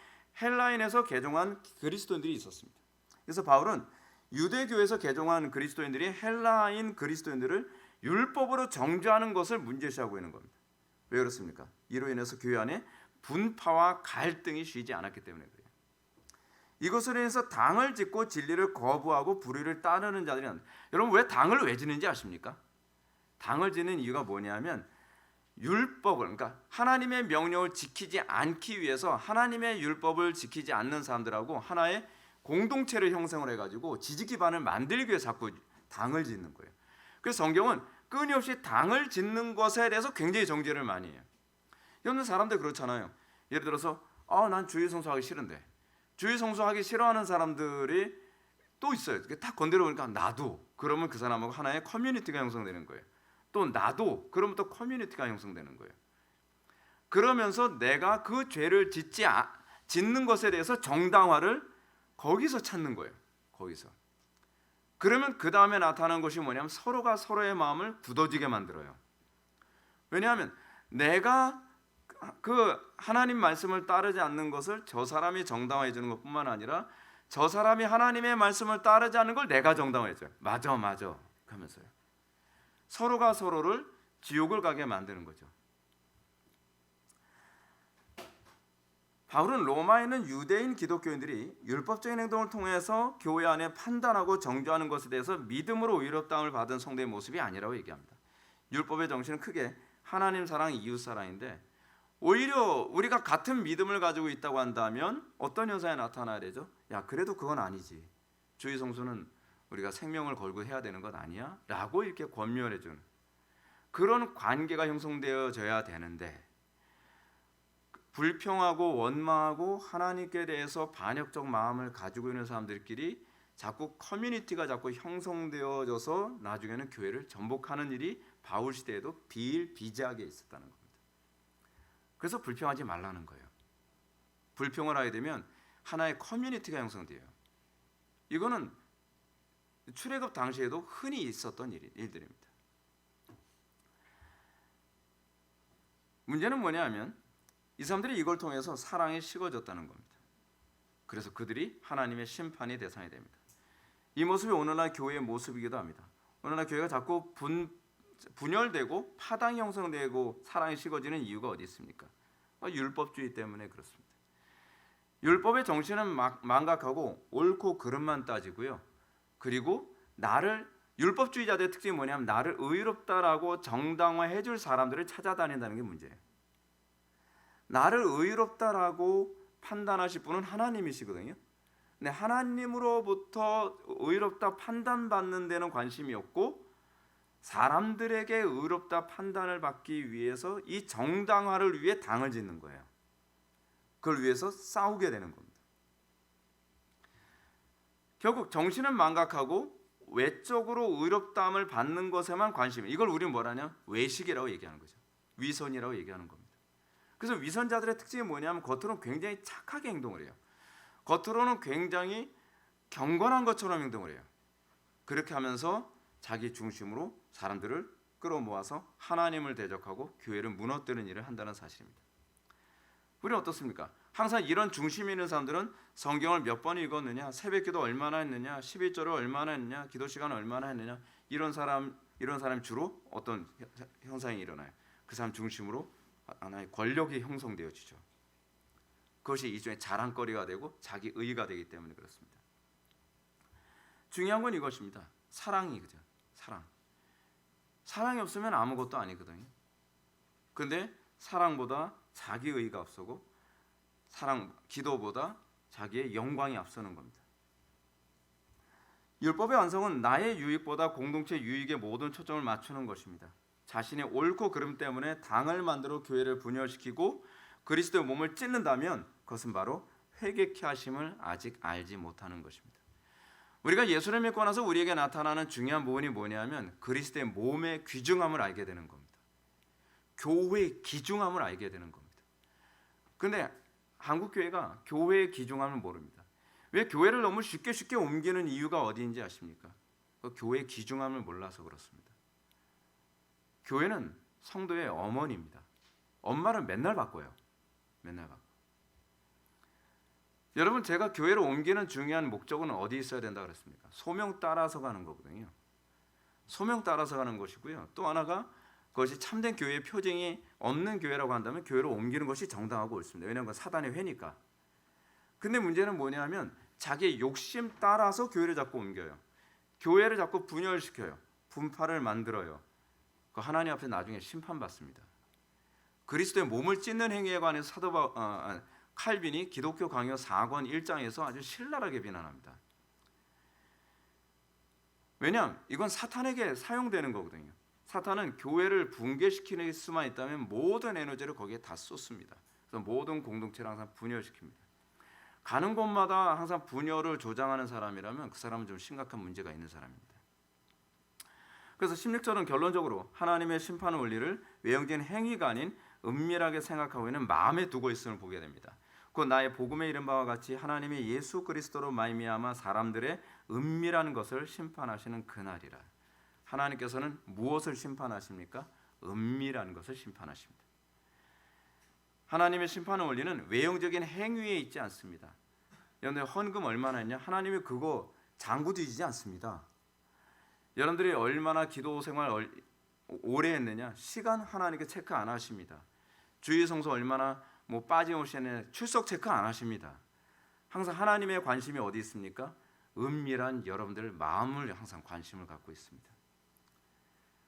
헬라인에서 개종한 그리스도인들이 있었습니다. 그래서 바울은 유대교에서 개종한 그리스도인들이 헬라인 그리스도인들을 율법으로 정죄하는 것을 문제시하고 있는 겁니다. 왜 그렇습니까? 이로 인해서 교회 안에 분파와 갈등이 쉬지 않았기 때문에 그래요. 이것으로 인해서 당을 짓고 진리를 거부하고 불의를 따르는 자들이 여러분 왜 당을 왜 짓는지 아십니까? 당을 짓는 이유가 뭐냐면 율법을 그러니까 하나님의 명령을 지키지 않기 위해서 하나님의 율법을 지키지 않는 사람들하고 하나의 공동체를 형성을 해가지고 지지 기반을 만들기 위해서 자꾸 당을 짓는 거예요. 그래서 성경은 끊임없이 당을 짓는 것에 대해서 굉장히 정죄를 많이 해요. 여러분 사람들 그렇잖아요. 예를 들어서 난 주일 성수하기 싫은데 주일 성수하기 싫어하는 사람들이 또 있어요. 딱 건드려 보니까 나도. 그러면 그 사람하고 하나의 커뮤니티가 형성되는 거예요. 또 나도. 그러면 또 커뮤니티가 형성되는 거예요. 그러면서 내가 그 죄를 짓는 것에 대해서 정당화를 거기서 찾는 거예요. 거기서. 그러면 그 다음에 나타나는 것이 뭐냐면 서로가 서로의 마음을 굳어지게 만들어요. 왜냐하면 내가 그 하나님 말씀을 따르지 않는 것을 저 사람이 정당화해 주는 것뿐만 아니라 저 사람이 하나님의 말씀을 따르지 않는 걸 내가 정당화해 줘요. 맞아 하면서요. 서로가 서로를 지옥을 가게 만드는 거죠. 바울은 로마에 있는 유대인 기독교인들이 율법적인 행동을 통해서 교회 안에 판단하고 정죄하는 것에 대해서 믿음으로 의롭다함을 받은 성도의 모습이 아니라고 얘기합니다. 율법의 정신은 크게 하나님 사랑, 이웃 사랑인데 오히려 우리가 같은 믿음을 가지고 있다고 한다면 어떤 현상이 나타나야 되죠? 야, 그래도 그건 아니지. 주의 성수는 우리가 생명을 걸고 해야 되는 것 아니야? 라고 이렇게 권면해 주는 그런 관계가 형성되어져야 되는데 불평하고 원망하고 하나님께 대해서 반역적 마음을 가지고 있는 사람들끼리 자꾸 커뮤니티가 자꾸 형성되어져서 나중에는 교회를 전복하는 일이 바울 시대에도 비일비재하게 있었다는 겁니다. 그래서 불평하지 말라는 거예요. 불평을 하게 되면 하나의 커뮤니티가 형성돼요. 이거는 출애굽 당시에도 흔히 있었던 일들입니다. 문제는 뭐냐면 이 사람들이 이걸 통해서 사랑이 식어졌다는 겁니다. 그래서 그들이 하나님의 심판의 대상이 됩니다. 이 모습이 오늘날 교회의 모습이기도 합니다. 오늘날 교회가 자꾸 분열되고 파당이 형성되고 사랑이 식어지는 이유가 어디 있습니까? 율법주의 때문에 그렇습니다. 율법의 정신은 망각하고 옳고 그름만 따지고요. 그리고 율법주의자들의 특징이 뭐냐면 나를 의롭다라고 정당화해 줄 사람들을 찾아다닌다는 게 문제예요. 나를 의롭다라고 판단하실 분은 하나님이시거든요. 근데 하나님으로부터 의롭다 판단받는 데는 관심이 없고 사람들에게 의롭다 판단을 받기 위해서 이 정당화를 위해 당을 짓는 거예요. 그걸 위해서 싸우게 되는 겁니다. 결국 정신은 망각하고 외적으로 의롭다함을 받는 것에만 관심이. 이걸 우리는 뭐라냐? 외식이라고 얘기하는 거죠. 위선이라고 얘기하는 겁니다. 그래서 위선자들의 특징이 뭐냐면 겉으로는 굉장히 착하게 행동을 해요. 겉으로는 굉장히 경건한 것처럼 행동을 해요. 그렇게 하면서 자기 중심으로 사람들을 끌어모아서 하나님을 대적하고 교회를 무너뜨리는 일을 한다는 사실입니다. 우리는 어떻습니까? 항상 이런 중심이 있는 사람들은 성경을 몇 번 읽었느냐, 새벽기도 얼마나 했느냐, 11절을 얼마나 했느냐, 기도 시간을 얼마나 했느냐, 이런 사람 주로 어떤 현상이 일어나요. 그 사람 중심으로 하나의 권력이 형성되어지죠. 그것이 일종의 자랑거리가 되고 자기 의의가 되기 때문에 그렇습니다. 중요한 건 이것입니다. 사랑이죠. 사랑이 없으면 아무것도 아니거든요. 근데 사랑보다 자기 의의가 앞서고 기도보다 자기의 영광이 앞서는 겁니다. 율법의 완성은 나의 유익보다 공동체 유익에 모든 초점을 맞추는 것입니다. 자신의 옳고 그름 때문에 당을 만들어 교회를 분열시키고 그리스도의 몸을 찢는다면 그것은 바로 회개케 하심을 아직 알지 못하는 것입니다. 우리가 예수를 믿고 나서 우리에게 나타나는 중요한 부분이 뭐냐면 그리스도의 몸의 귀중함을 알게 되는 겁니다. 교회의 귀중함을 알게 되는 겁니다. 그런데 한국 교회가 교회의 귀중함을 모릅니다. 왜 교회를 너무 쉽게 옮기는 이유가 어디인지 아십니까? 그 교회의 귀중함을 몰라서 그렇습니다. 교회는 성도의 어머니입니다. 엄마를 맨날 바꿔요. 맨날 바꿔. 여러분, 제가 교회를 옮기는 중요한 목적은 어디 있어야 된다 그랬습니까? 소명 따라서 가는 거거든요. 소명 따라서 가는 것이고요. 또 하나가 그것이 참된 교회의 표징이 없는 교회라고 한다면 교회를 옮기는 것이 정당하고 옳습니다. 왜냐하면 사단의 회니까. 근데 문제는 뭐냐면 자기의 욕심 따라서 교회를 자꾸 옮겨요. 교회를 자꾸 분열시켜요. 분파를 만들어요. 그 하나님 앞에 나중에 심판받습니다. 그리스도의 몸을 찢는 행위에 관해서 칼빈이 기독교 강요 4권 1장에서 아주 신랄하게 비난합니다. 왜냐하면 이건 사탄에게 사용되는 거거든요. 사탄은 교회를 붕괴시키는 수만 있다면 모든 에너지를 거기에 다 쏟습니다. 그래서 모든 공동체를 항상 분열시킵니다. 가는 곳마다 항상 분열을 조장하는 사람이라면 그 사람은 좀 심각한 문제가 있는 사람입니다. 그래서 16절은 결론적으로 하나님의 심판 원리를 외형적인 행위가 아닌 은밀하게 생각하고 있는 마음에 두고 있음을 보게 됩니다. 곧 나의 복음에 이른 바와 같이 하나님이 예수 그리스도로 말미암아 사람들의 은밀한 것을 심판하시는 그날이라. 하나님께서는 무엇을 심판하십니까? 은밀한 것을 심판하십니다. 하나님의 심판의 원리는 외형적인 행위에 있지 않습니다. 여러분들 헌금 얼마나 했냐? 하나님이 그거 장구 뒤지지 않습니다. 여러분들이 얼마나 기도 생활 오래 했느냐? 시간 하나님께 체크 안 하십니다. 주일 성수 얼마나 빠짐없이 했느냐? 출석 체크 안 하십니다. 항상 하나님의 관심이 어디 있습니까? 은밀한 여러분들 마음을 항상 관심을 갖고 있습니다.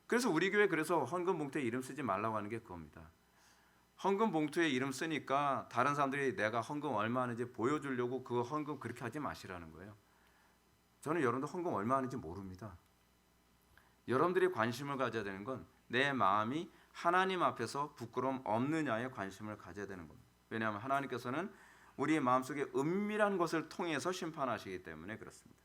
그래서 우리 교회 그래서 헌금 봉투에 이름 쓰지 말라고 하는 게 그겁니다. 헌금 봉투에 이름 쓰니까 다른 사람들이 내가 헌금 얼마 하는지 보여주려고 그 헌금 그렇게 하지 마시라는 거예요. 저는 여러분들 헌금 얼마 하는지 모릅니다. 여러분들이 관심을 가져야 되는 건 내 마음이 하나님 앞에서 부끄러움 없느냐에 관심을 가져야 되는 겁니다. 왜냐하면 하나님께서는 우리의 마음속에 은밀한 것을 통해서 심판하시기 때문에 그렇습니다.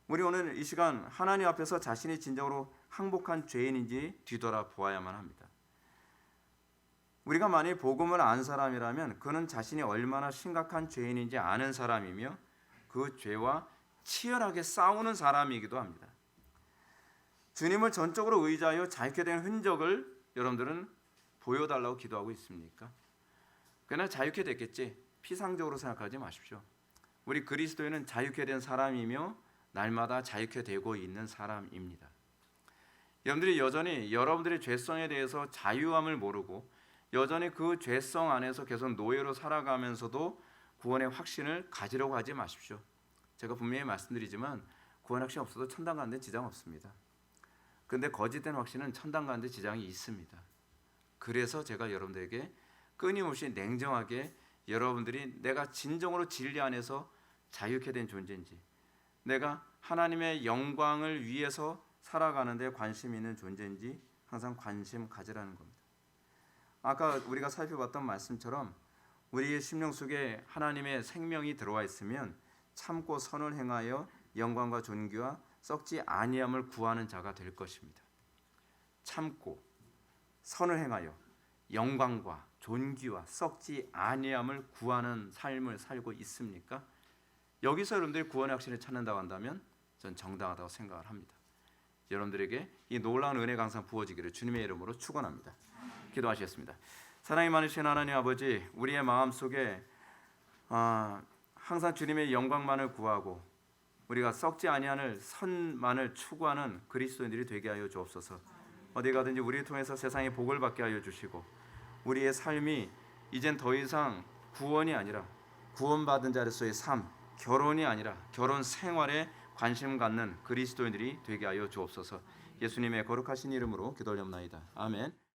우리 오늘 이 시간 하나님 앞에서 자신이 진정으로 항복한 죄인인지 뒤돌아 보아야만 합니다. 우리가 만일 복음을 안 사람이라면 그는 자신이 얼마나 심각한 죄인인지 아는 사람이며 그 죄와 치열하게 싸우는 사람이기도 합니다. 주님을 전적으로 의지하여 자유케 된 흔적을 여러분들은 보여달라고 기도하고 있습니까? 그러나 자유케 됐겠지. 피상적으로 생각하지 마십시오. 우리 그리스도인은 자유케 된 사람이며 날마다 자유케 되고 있는 사람입니다. 여러분들이 여전히 여러분들의 죄성에 대해서 자유함을 모르고 여전히 그 죄성 안에서 계속 노예로 살아가면서도 구원의 확신을 가지려고 하지 마십시오. 제가 분명히 말씀드리지만 구원의 확신 없어도 천당 가는 데 지장 없습니다. 그런데 거짓된 확신은 천당 가는 데 지장이 있습니다. 그래서 제가 여러분들에게 끊임없이 냉정하게 여러분들이 내가 진정으로 진리 안에서 자유케 된 존재인지 내가 하나님의 영광을 위해서 살아가는 데 관심 있는 존재인지 항상 관심 가지라는 겁니다. 아까 우리가 살펴봤던 말씀처럼 우리의 심령 속에 하나님의 생명이 들어와 있으면 참고 선을 행하여 영광과 존귀와 썩지 아니함을 구하는 자가 될 것입니다. 참고 선을 행하여 영광과 존귀와 썩지 아니함을 구하는 삶을 살고 있습니까? 여기서 여러분들이 구원의 확신을 찾는다고 한다면 전 정당하다고 생각을 합니다. 여러분들에게 이 놀라운 은혜가 항상 부어지기를 주님의 이름으로 축원합니다. 기도하시겠습니다. 사랑이 많으신 하나님 아버지, 우리의 마음속에 항상 주님의 영광만을 구하고 우리가 썩지 아니하는 선만을 추구하는 그리스도인들이 되게 하여 주옵소서. 어디 가든지 우리를 통해서 세상에 복을 받게 하여 주시고 우리의 삶이 이젠 더 이상 구원이 아니라 구원받은 자로서의 삶, 결혼이 아니라 결혼 생활에 관심 갖는 그리스도인들이 되게 하여 주옵소서. 예수님의 거룩하신 이름으로 기도하옵나이다. 아멘.